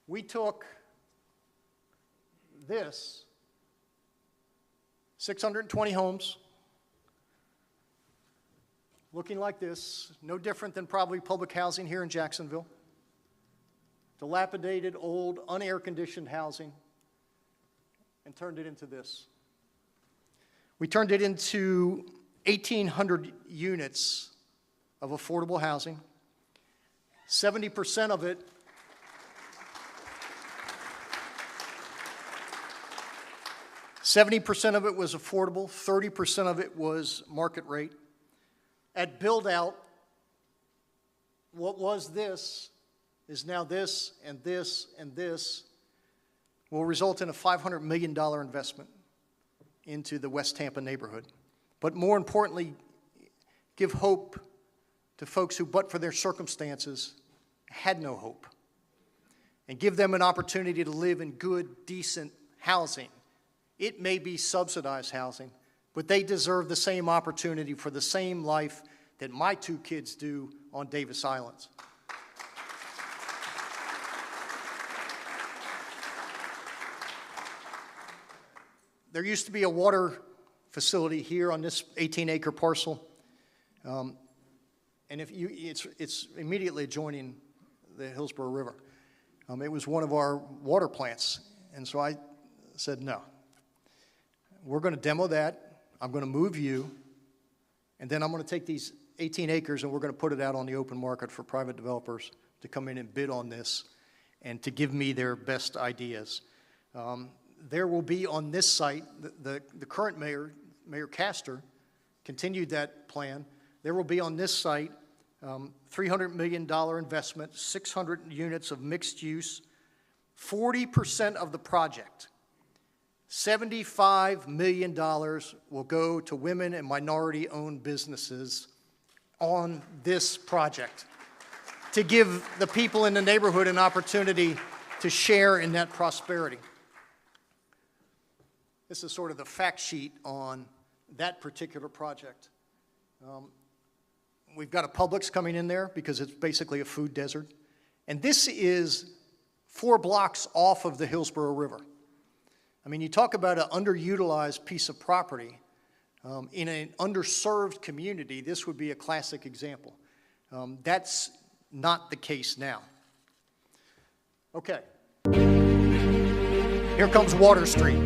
We took this, 620 homes, looking like this, no different than probably public housing here in Jacksonville, dilapidated, old, unair-conditioned housing, and turned it into this. We turned it into 1,800 units of affordable housing. 70% of it was affordable, 30% of it was market rate. At build out, what was this is now this and this and this, will result in a $500 million investment into the West Tampa neighborhood. But more importantly, give hope to folks who, but for their circumstances, had no hope. And give them an opportunity to live in good, decent housing. It may be subsidized housing, but they deserve the same opportunity for the same life that my 2 kids do on Davis Islands. There used to be a water facility here on this 18-acre parcel. And it's immediately adjoining the Hillsborough River. It was one of our water plants. And so I said, no. We're going to demo that. I'm going to move you. And then I'm going to take these 18 acres and we're going to put it out on the open market for private developers to come in and bid on this and to give me their best ideas. There will be on this site, the current mayor, Mayor Castor, continued that plan. There will be on this site $300 million investment, 600 units of mixed use, 40% of the project. $75 million will go to women and minority-owned businesses on this project to give the people in the neighborhood an opportunity to share in that prosperity. This is sort of the fact sheet on that particular project. We've got a Publix coming in there because it's basically a food desert. And this is 4 blocks off of the Hillsborough River. I mean, you talk about an underutilized piece of property in an underserved community, this would be a classic example. That's not the case now. Okay. Here comes Water Street.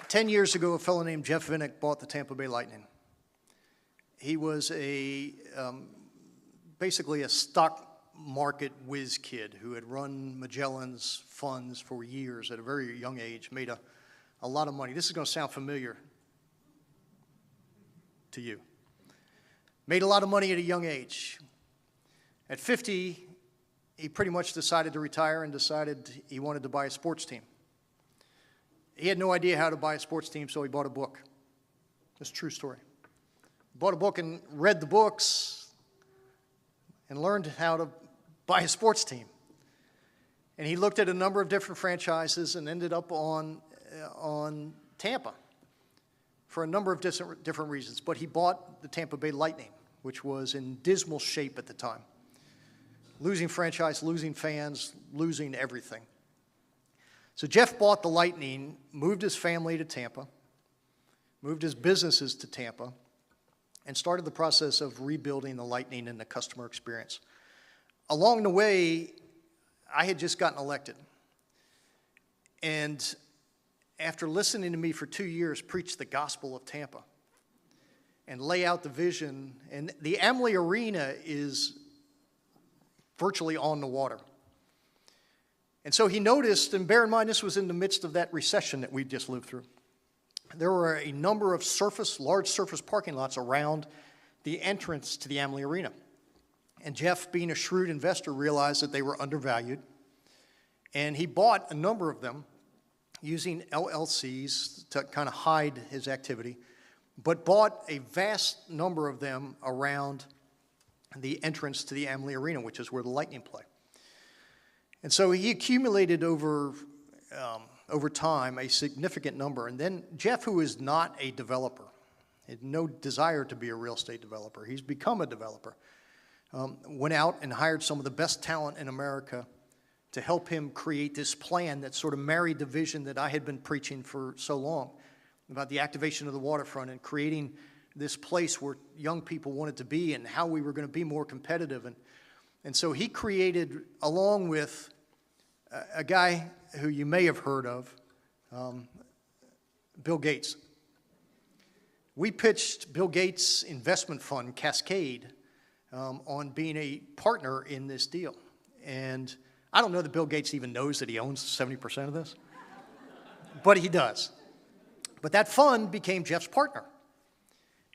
Ten years ago, a fellow named Jeff Vinnick bought the Tampa Bay Lightning. He was basically a stock market whiz kid who had run Magellan's funds for years at a very young age, made a lot of money. This is going to sound familiar to you. Made a lot of money at a young age. At 50, he pretty much decided to retire and decided he wanted to buy a sports team. He had no idea how to buy a sports team, so he bought a book. It's a true story. Bought a book and read the books and learned how to buy a sports team. And he looked at a number of different franchises and ended up on Tampa for a number of different reasons. But he bought the Tampa Bay Lightning, which was in dismal shape at the time. Losing franchise, losing fans, losing everything. So Jeff bought the Lightning, moved his family to Tampa, moved his businesses to Tampa, and started the process of rebuilding the Lightning and the customer experience. Along the way, I had just gotten elected. And after listening to me for 2 years preach the gospel of Tampa and lay out the vision, and the Amalie Arena is virtually on the water. And so he noticed, and bear in mind this was in the midst of that recession that we just lived through, there were a number of large surface parking lots around the entrance to the Amalie Arena. And Jeff, being a shrewd investor, realized that they were undervalued. And he bought a number of them using LLCs to kind of hide his activity, but bought a vast number of them around the entrance to the Amalie Arena, which is where the Lightning play. And so he accumulated over time a significant number. And then Jeff, who is not a developer, had no desire to be a real estate developer, he's become a developer, went out and hired some of the best talent in America to help him create this plan that sort of married the vision that I had been preaching for so long. about the activation of the waterfront and creating this place where young people wanted to be and how we were going to be more competitive. And so he created, along with a guy who you may have heard of, Bill Gates. We pitched Bill Gates' investment fund, Cascade, on being a partner in this deal. And I don't know that Bill Gates even knows that he owns 70% of this, but he does. But that fund became Jeff's partner.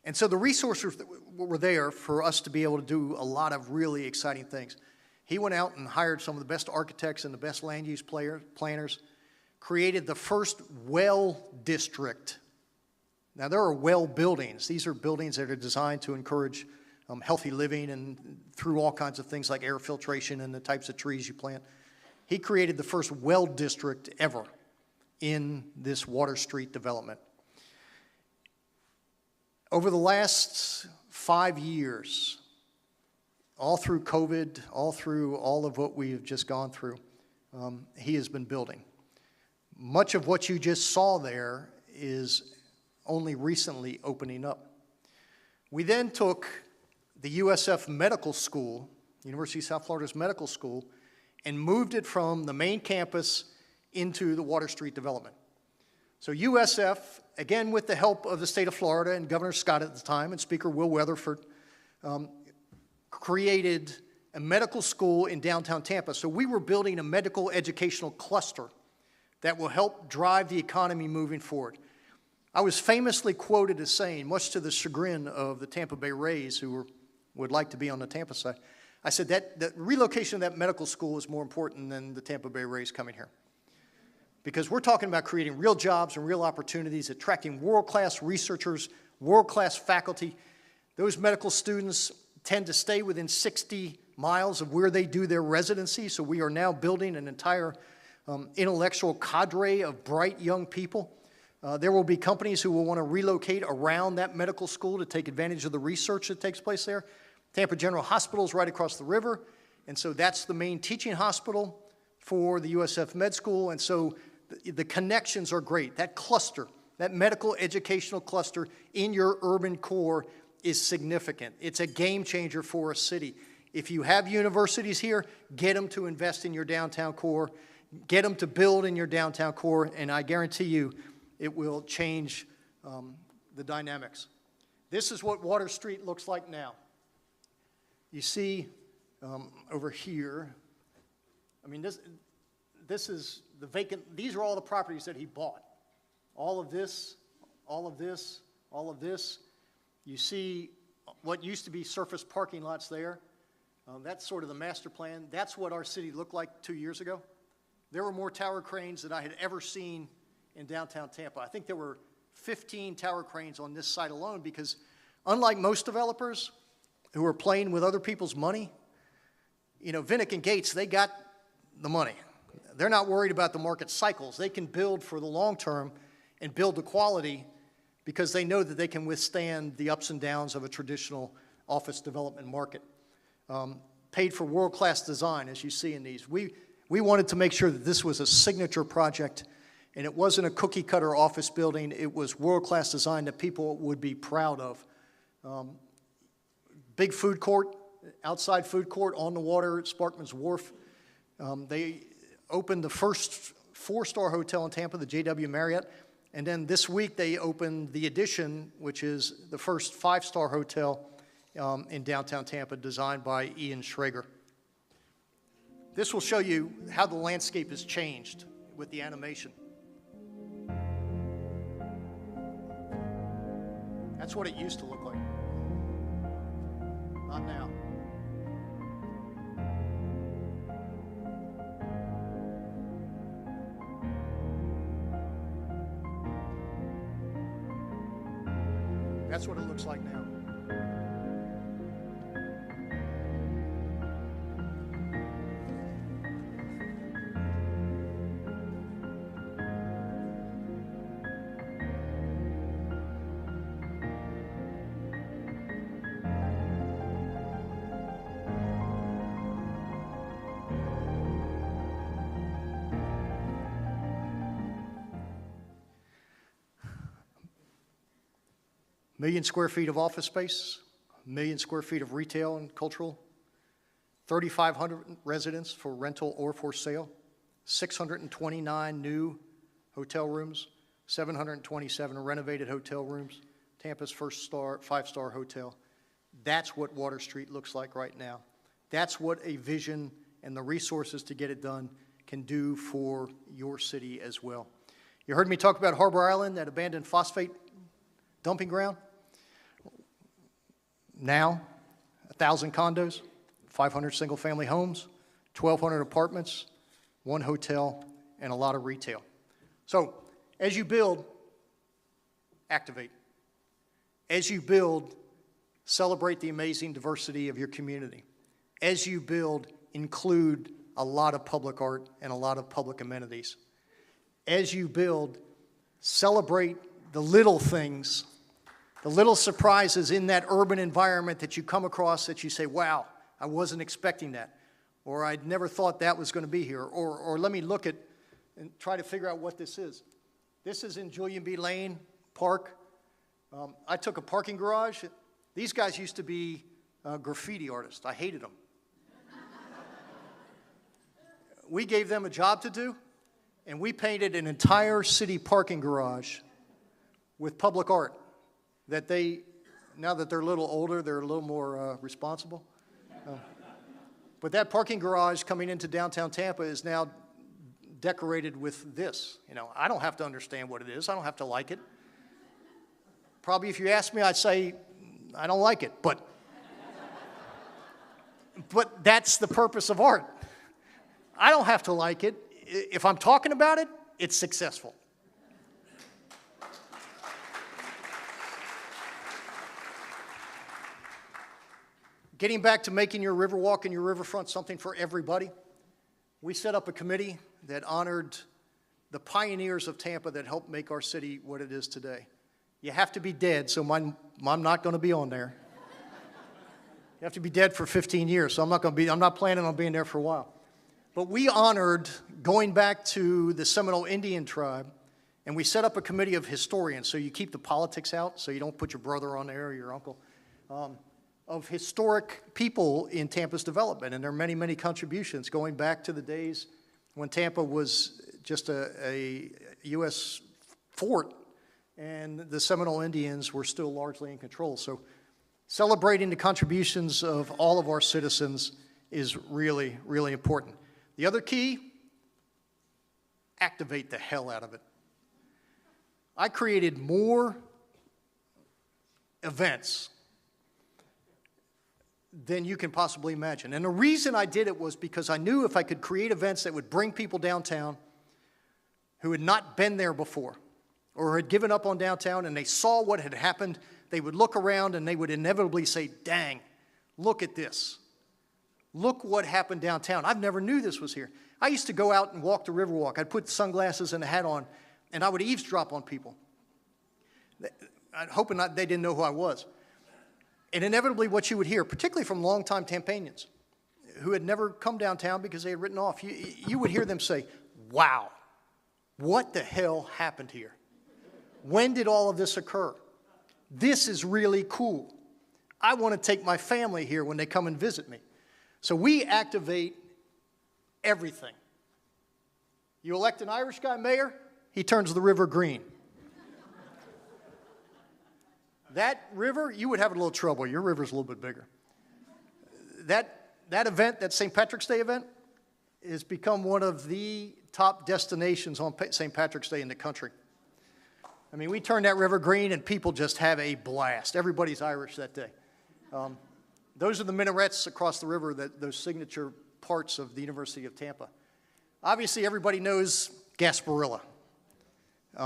And so the resources that were there for us to be able to do a lot of really exciting things. He went out and hired some of the best architects and the best land use planners, created the first well district. Now, there are well buildings. These are buildings that are designed to encourage healthy living and through all kinds of things like air filtration and the types of trees you plant. He created the first well district ever in this Water Street development. Over the last 5 years, all through COVID, all through all of what we have just gone through, he has been building. Much of what you just saw there is only recently opening up. We then took the USF Medical School, University of South Florida's medical school, and moved it from the main campus into the Water Street development. So USF, again with the help of the state of Florida and Governor Scott at the time and Speaker Will Weatherford, created a medical school in downtown Tampa. So we were building a medical educational cluster that will help drive the economy moving forward. I was famously quoted as saying, much to the chagrin of the Tampa Bay Rays who would like to be on the Tampa side, I said that the relocation of that medical school is more important than the Tampa Bay Rays coming here. Because we're talking about creating real jobs and real opportunities, attracting world-class researchers, world-class faculty. Those medical students tend to stay within 60 miles of where they do their residency, so we are now building an entire intellectual cadre of bright young people. There will be companies who will want to relocate around that medical school to take advantage of the research that takes place there. Tampa General Hospital is right across the river, and so that's the main teaching hospital for the USF Med School, and so the connections are great. That cluster, that medical educational cluster in your urban core is significant. It's a game changer for a city. If you have universities here, get them to invest in your downtown core, get them to build in your downtown core, and I guarantee you it will change the dynamics. This is what Water Street looks like now. You see over here, I mean, this is the vacant, these are all the properties that he bought. All of this, all of this, all of this. You see what used to be surface parking lots there. That's sort of the master plan. That's what our city looked like 2 years ago. There were more tower cranes than I had ever seen in downtown Tampa. I think there were 15 tower cranes on this site alone because unlike most developers who are playing with other people's money, you know, Vinnick and Gates, they got the money. They're not worried about the market cycles. They can build for the long term and build the quality because they know that they can withstand the ups and downs of a traditional office development market. Paid for world-class design, as you see in these. We wanted to make sure that this was a signature project, and it wasn't a cookie-cutter office building. It was world-class design that people would be proud of. Big food court, outside food court on the water at Sparkman's Wharf. They opened the first 4-star hotel in Tampa, the JW Marriott, and then this week they opened the Addition, which is the first 5-star hotel in downtown Tampa, designed by Ian Schrager. This will show you how the landscape has changed with the animation. That's what it used to look like. Not now. That's what it looks like now. million square feet of office space, 1 million square feet of retail and cultural, 3,500 residents for rental or for sale, 629 new hotel rooms, 727 renovated hotel rooms, Tampa's first five-star hotel. That's what Water Street looks like right now. That's what a vision and the resources to get it done can do for your city as well. You heard me talk about Harbor Island, that abandoned phosphate dumping ground. Now, 1,000 condos, 500 single-family homes, 1,200 apartments, 1 hotel, and a lot of retail. So, as you build, activate. As you build, celebrate the amazing diversity of your community. As you build, include a lot of public art and a lot of public amenities. As you build, celebrate the little things, the little surprises in that urban environment that you come across that you say, wow, I wasn't expecting that, or I'd never thought that was going to be here, or let me look at and try to figure out what this is. This is in Julian B. Lane Park. I took a parking garage. These guys used to be graffiti artists. I hated them. We gave them a job to do, and we painted an entire city parking garage with public art that they, now that they're a little older, they're a little more responsible. But that parking garage coming into downtown Tampa is now decorated with this. You know, I don't have to understand what it is. I don't have to like it. Probably if you ask me, I'd say, I don't like it, but that's the purpose of art. I don't have to like it. If I'm talking about it, it's successful. Getting back to making your Riverwalk and your riverfront something for everybody, we set up a committee that honored the pioneers of Tampa that helped make our city what it is today. You have to be dead, so I'm not going to be on there. You have to be dead for 15 years, so I'm not planning on being there for a while. But we honored going back to the Seminole Indian tribe, and we set up a committee of historians, so you keep the politics out, so you don't put your brother on there or your uncle, of historic people in Tampa's development. And there are many, many contributions going back to the days when Tampa was just a U.S. fort, and the Seminole Indians were still largely in control. So celebrating the contributions of all of our citizens is really, really important. The other key, activate the hell out of it. I created more events than you can possibly imagine. And the reason I did it was because I knew if I could create events that would bring people downtown who had not been there before or had given up on downtown and they saw what had happened, they would look around and they would inevitably say, dang, look at this. Look what happened downtown. I've never knew this was here. I used to go out and walk the Riverwalk. I'd put sunglasses and a hat on, and I would eavesdrop on people. I'm hoping they didn't know who I was. And inevitably what you would hear, particularly from longtime Tampanians who had never come downtown because they had written off, you would hear them say, wow, what the hell happened here? When did all of this occur? This is really cool. I want to take my family here when they come and visit me. So we activate everything. You elect an Irish guy mayor, he turns the river green. That river, you would have a little trouble. Your river's a little bit bigger. That event, that St. Patrick's Day event, has become one of the top destinations on St. Patrick's Day in the country. I mean, we turn that river green and people just have a blast. Everybody's Irish that day. Those are the minarets across the river, those signature parts of the University of Tampa. Obviously, everybody knows Gasparilla.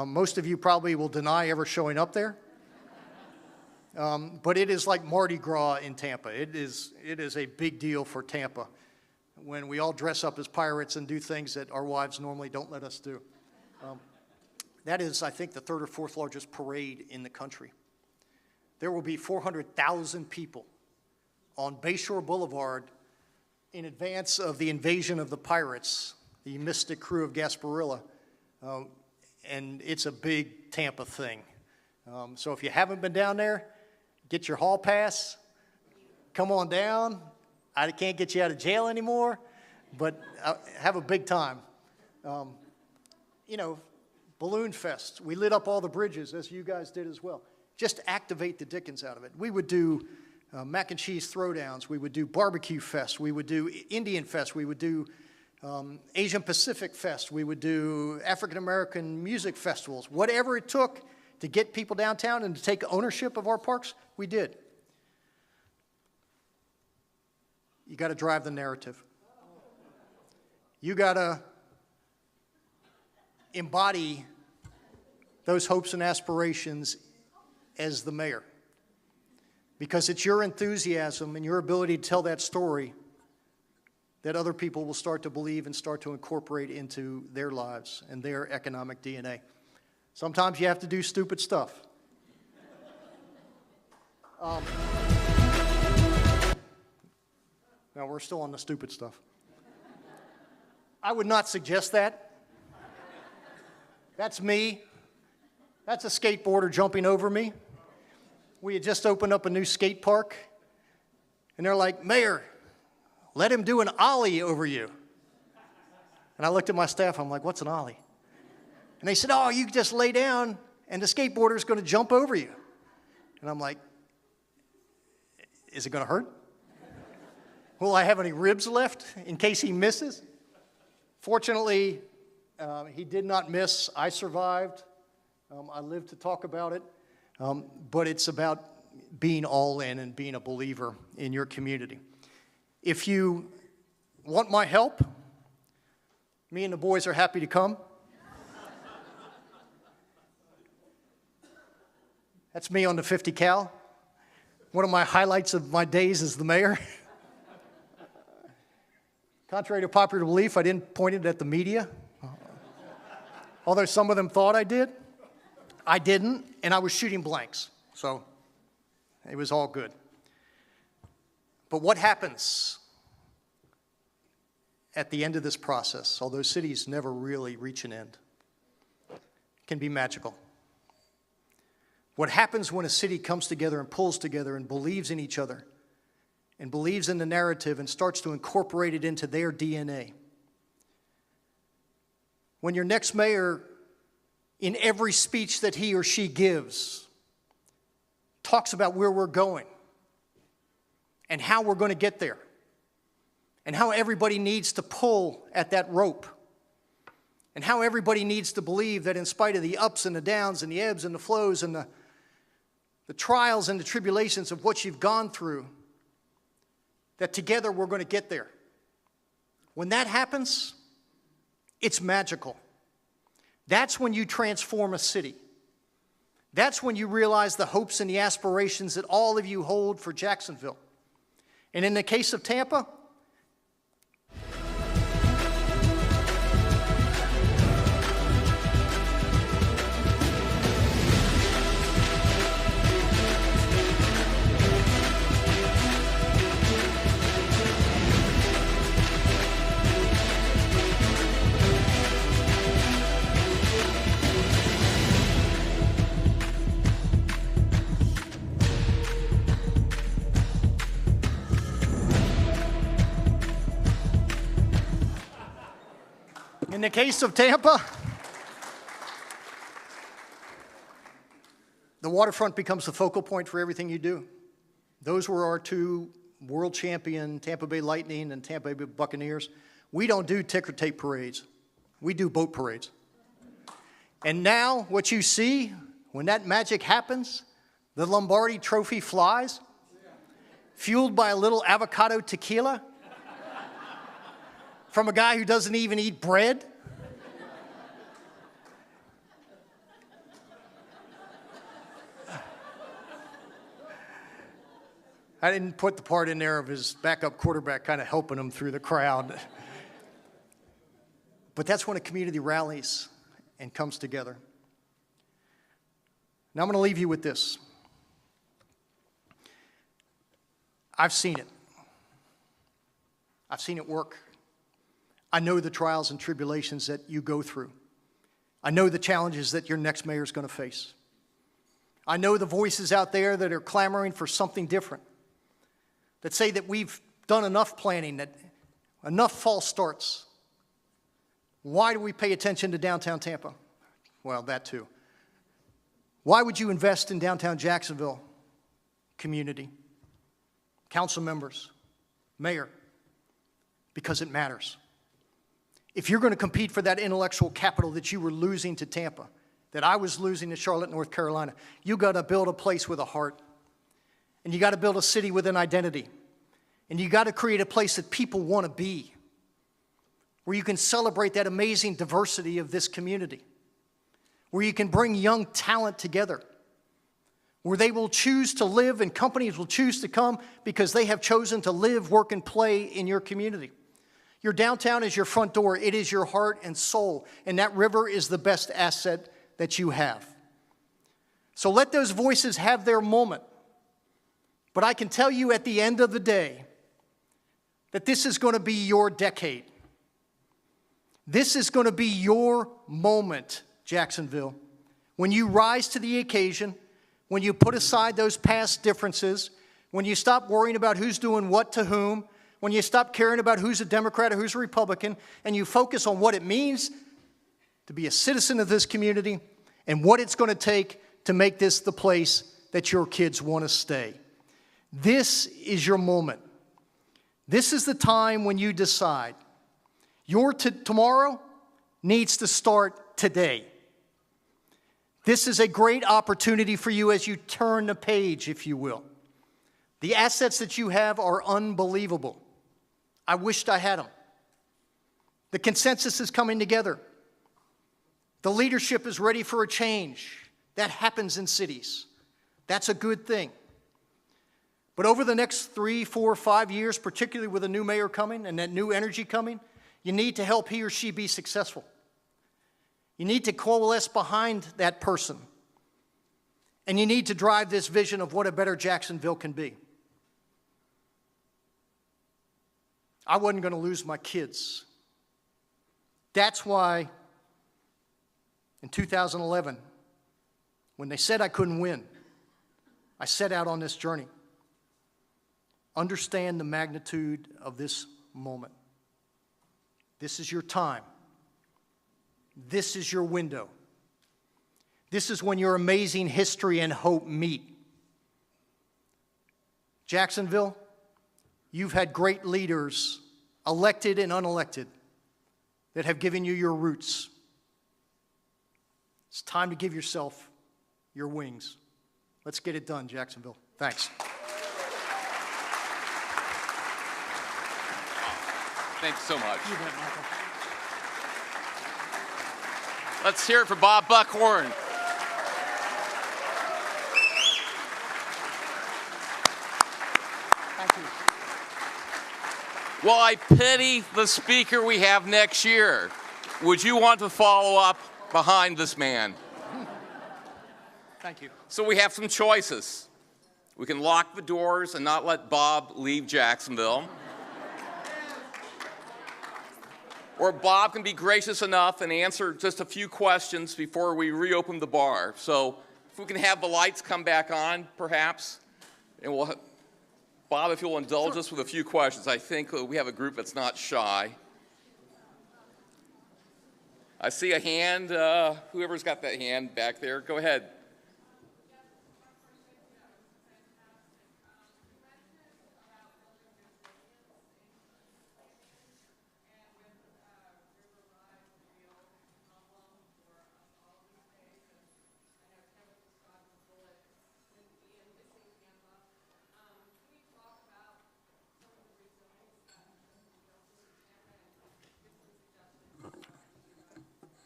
Most of you probably will deny ever showing up there. But it is like Mardi Gras in Tampa. It is a big deal for Tampa when we all dress up as pirates and do things that our wives normally don't let us do. That is, I think, the third or fourth largest parade in the country. There will be 400,000 people on Bayshore Boulevard in advance of the invasion of the pirates, the mystic crew of Gasparilla, and it's a big Tampa thing. So if you haven't been down there, get your hall pass, come on down. I can't get you out of jail anymore, but have a big time. Balloon Fest. We lit up all the bridges, as you guys did as well. Just activate the dickens out of it. We would do mac and cheese throwdowns. We would do barbecue fest. We would do Indian fest. We would do Asian Pacific fest. We would do African American music festivals. Whatever it took to get people downtown and to take ownership of our parks, we did. You got to drive the narrative. You got to embody those hopes and aspirations as the mayor. Because it's your enthusiasm and your ability to tell that story that other people will start to believe and start to incorporate into their lives and their economic DNA. Sometimes you have to do stupid stuff. Now we're still on the stupid stuff. I would not suggest that. That's me. That's a skateboarder jumping over me. We had just opened up a new skate park, and they're like, Mayor, let him do an ollie over you. And I looked at my staff, I'm like, what's an ollie? And they said, oh, you can just lay down, and the skateboarder's going to jump over you. And I'm like, is it going to hurt? Will I have any ribs left in case he misses? Fortunately, he did not miss. I survived. I lived to talk about it. But it's about being all in and being a believer in your community. If you want my help, me and the boys are happy to come. That's me on the 50 cal. One of my highlights of my days as the mayor. Contrary to popular belief, I didn't point it at the media. Although some of them thought I did. I didn't, and I was shooting blanks. So it was all good. But what happens at the end of this process, although cities never really reach an end, can be magical. What happens when a city comes together and pulls together and believes in each other and believes in the narrative and starts to incorporate it into their DNA. When your next mayor, in every speech that he or she gives, talks about where we're going and how we're going to get there and how everybody needs to pull at that rope and how everybody needs to believe that in spite of the ups and the downs and the ebbs and the flows and the trials and the tribulations of what you've gone through, that together we're going to get there. When that happens, it's magical. That's when you transform a city. That's when you realize the hopes and the aspirations that all of you hold for Jacksonville. And in the case of Tampa, the waterfront becomes the focal point for everything you do. Those were our two world champion Tampa Bay Lightning and Tampa Bay Buccaneers. We don't do ticker tape parades. We do boat parades. And now what you see, when that magic happens, the Lombardi Trophy flies, fueled by a little avocado tequila from a guy who doesn't even eat bread. I didn't put the part in there of his backup quarterback kind of helping him through the crowd. But that's when a community rallies and comes together. Now I'm going to leave you with this. I've seen it. I've seen it work. I know the trials and tribulations that you go through. I know the challenges that your next mayor is going to face. I know the voices out there that are clamoring for something different, that say that we've done enough planning, that enough false starts. Why do we pay attention to downtown Tampa? Well, that too. Why would you invest in downtown Jacksonville community, council members, mayor? Because it matters. If you're going to compete for that intellectual capital that you were losing to Tampa, that I was losing to Charlotte, North Carolina, you got to build a place with a heart. And you got to build a city with an identity. And you got to create a place that people want to be, where you can celebrate that amazing diversity of this community, where you can bring young talent together, where they will choose to live and companies will choose to come because they have chosen to live, work, and play in your community. Your downtown is your front door. It is your heart and soul, and that river is the best asset that you have. So let those voices have their moment. But I can tell you at the end of the day that this is going to be your decade. This is going to be your moment, Jacksonville, when you rise to the occasion, when you put aside those past differences, when you stop worrying about who's doing what to whom, when you stop caring about who's a Democrat or who's a Republican, and you focus on what it means to be a citizen of this community and what it's going to take to make this the place that your kids want to stay. This is your moment. This is the time when you decide your tomorrow needs to start today. This is a great opportunity for you as you turn the page, if you will. The assets that you have are unbelievable. I wished I had them. The consensus is coming together. The leadership is ready for a change. That happens in cities. That's a good thing. But over the next 3, 4, 5 years, particularly with a new mayor coming and that new energy coming, you need to help he or she be successful. You need to coalesce behind that person. And you need to drive this vision of what a better Jacksonville can be. I wasn't going to lose my kids. That's why in 2011, when they said I couldn't win, I set out on this journey. Understand the magnitude of this moment. This is your time. This is your window. This is when your amazing history and hope meet. Jacksonville, you've had great leaders, elected and unelected, that have given you your roots. It's time to give yourself your wings. Let's get it done, Jacksonville. Thanks. Thanks so much. You bet, Michael. Let's hear it for Bob Buckhorn. Thank you. Well, I pity the speaker we have next year. Would you want to follow up behind this man? Thank you. So we have some choices. We can lock the doors and not let Bob leave Jacksonville. Or Bob can be gracious enough and answer just a few questions before we reopen the bar. So if we can have the lights come back on, perhaps, and we'll Bob, if you'll indulge us with a few questions. I think we have a group that's not shy. I see a hand. Whoever's got that hand back there, go ahead.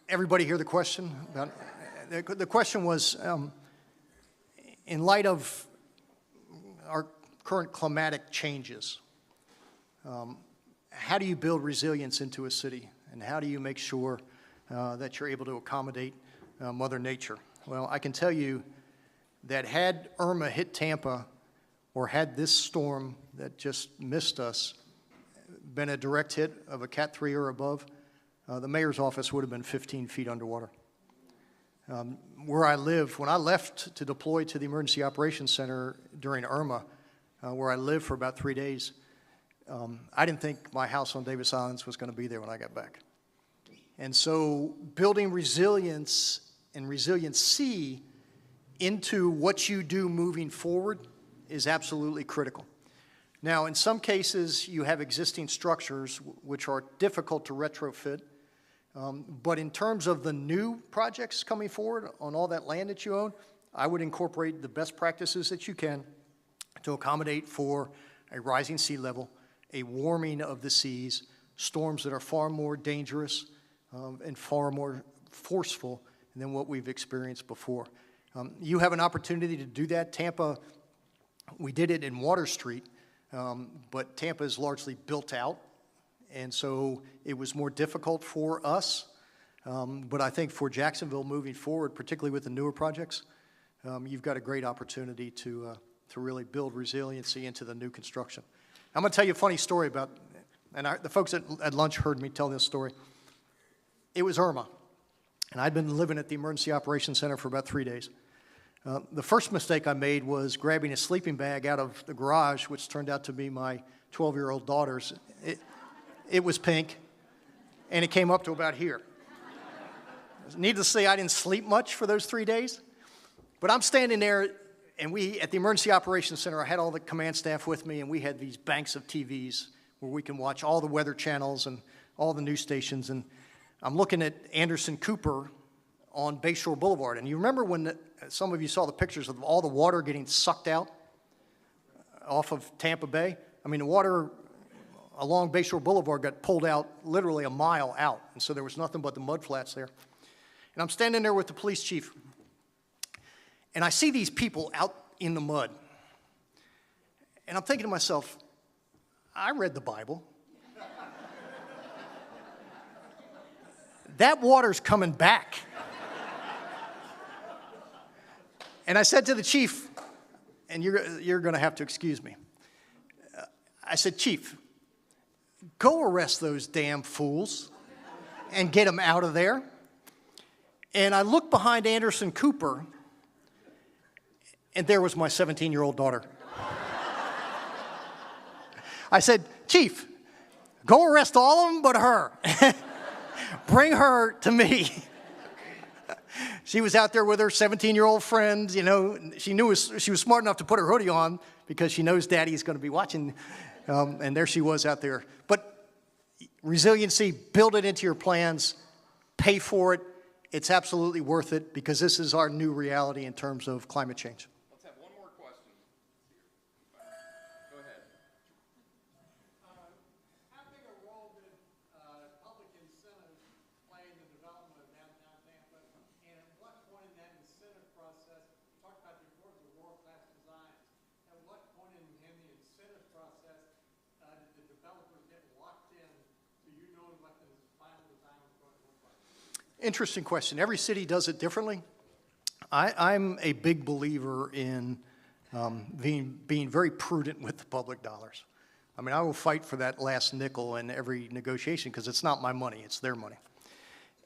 Everybody hear the question? The question was, in light of our current climatic changes, how do you build resilience into a city? And how do you make sure that you're able to accommodate Mother Nature? Well, I can tell you that had Irma hit Tampa, or had this storm that just missed us been a direct hit of a Cat 3 or above, the mayor's office would have been 15 feet underwater. Where I live, when I left to deploy to the Emergency Operations Center during Irma, where I lived for about 3 days, I didn't think my house on Davis Islands was going to be there when I got back. And so building resilience and resiliency into what you do moving forward is absolutely critical. Now, in some cases, you have existing structures which are difficult to retrofit, but in terms of the new projects coming forward on all that land that you own, I would incorporate the best practices that you can to accommodate for a rising sea level, a warming of the seas, storms that are far more dangerous and far more forceful than what we've experienced before. You have an opportunity to do that. Tampa, we did it in Water Street, but Tampa is largely built out, and so it was more difficult for us. But I think for Jacksonville moving forward, particularly with the newer projects, you've got a great opportunity to really build resiliency into the new construction. I'm going to tell you a funny story about, and the folks at lunch heard me tell this story. It was Irma, and I'd been living at the Emergency Operations Center for about 3 days. The first mistake I made was grabbing a sleeping bag out of the garage, which turned out to be my 12-year-old daughter's. It was pink, and it came up to about here. Needless to say, I didn't sleep much for those 3 days, but I'm standing there, and at the Emergency Operations Center, I had all the command staff with me, and we had these banks of TVs where we can watch all the weather channels and all the news stations, and I'm looking at Anderson Cooper on Bayshore Boulevard, and you remember when some of you saw the pictures of all the water getting sucked out off of Tampa Bay? I mean, the water along Bayshore Boulevard got pulled out literally a mile out, and so there was nothing but the mud flats there. And I'm standing there with the police chief, and I see these people out in the mud, and I'm thinking to myself, I read the Bible. That water's coming back. And I said to the chief, and you're going to have to excuse me. I said, Chief, go arrest those damn fools and get them out of there. And I looked behind Anderson Cooper, and there was my 17-year-old daughter. I said, Chief, go arrest all of them but her. Bring her to me. She was out there with her 17-year-old friend. You know, she was smart enough to put her hoodie on because she knows Daddy's going to be watching. And there she was out there. But resiliency, build it into your plans, pay for it. It's absolutely worth it because this is our new reality in terms of climate change. Let's have one more question. Go ahead. How big a role did public incentives play in the development of downtown Tampa? And at what point in that incentive process, you talked about the importance of world-class designs, at what point in the incentive process did the developers get locked in to you knowing what the final design was going to look like? Interesting question. Every city does it differently. I'm a big believer in being very prudent with the public dollars. I mean, I will fight for that last nickel in every negotiation because it's not my money, it's their money.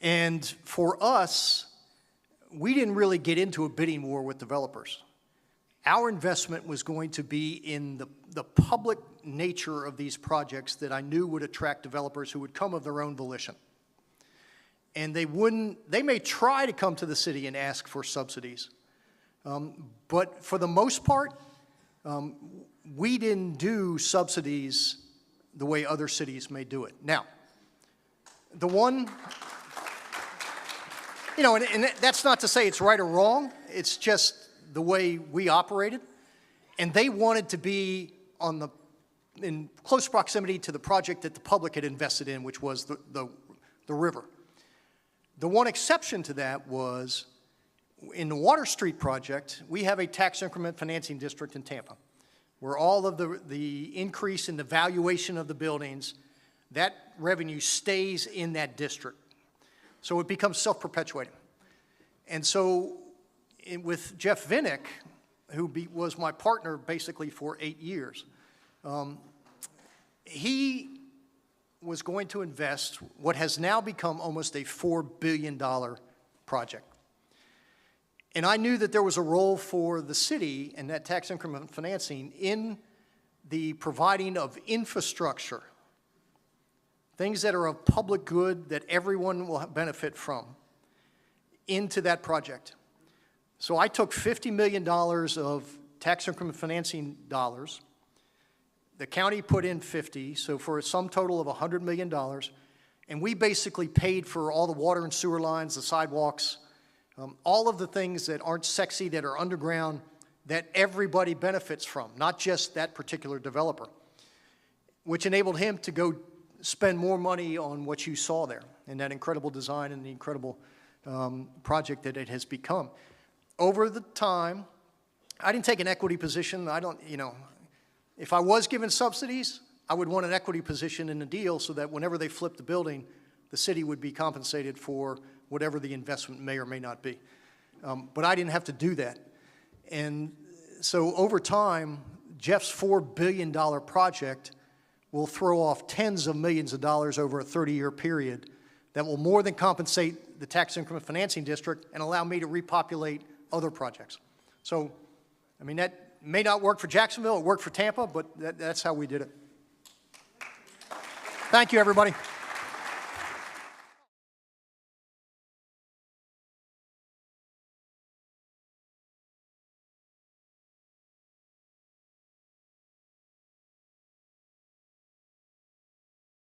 And for us, we didn't really get into a bidding war with developers. Our investment was going to be in the public nature of these projects that I knew would attract developers who would come of their own volition. And they may try to come to the city and ask for subsidies. But for the most part, we didn't do subsidies the way other cities may do it. Now, the one, you know, and that's not to say it's right or wrong, it's just the way we operated. And they wanted to be in close proximity to the project that the public had invested in, which was the river. The one exception to that was in the Water Street project, we have a tax increment financing district in Tampa, where all of the increase in the valuation of the buildings, that revenue stays in that district. So it becomes self-perpetuating. And so with Jeff Vinnick, who was my partner basically for 8 years, he was going to invest what has now become almost a $4 billion project. And I knew that there was a role for the city and that tax increment financing in the providing of infrastructure, things that are of public good that everyone will benefit from, into that project. So I took $50 million of tax increment financing dollars. The county put in 50, so for a sum total of $100 million. And we basically paid for all the water and sewer lines, the sidewalks, all of the things that aren't sexy, that are underground, that everybody benefits from, not just that particular developer, which enabled him to go spend more money on what you saw there and that incredible design and the incredible project that it has become. Over the time, I didn't take an equity position. I don't, you know, if I was given subsidies, I would want an equity position in the deal so that whenever they flip the building, the city would be compensated for whatever the investment may or may not be. But I didn't have to do that. And so over time, Jeff's $4 billion project will throw off tens of millions of dollars over a 30-year period that will more than compensate the tax increment financing district and allow me to repopulate other projects. So, I mean, that may not work for Jacksonville, it worked for Tampa, but that's how we did it. Thank you, everybody.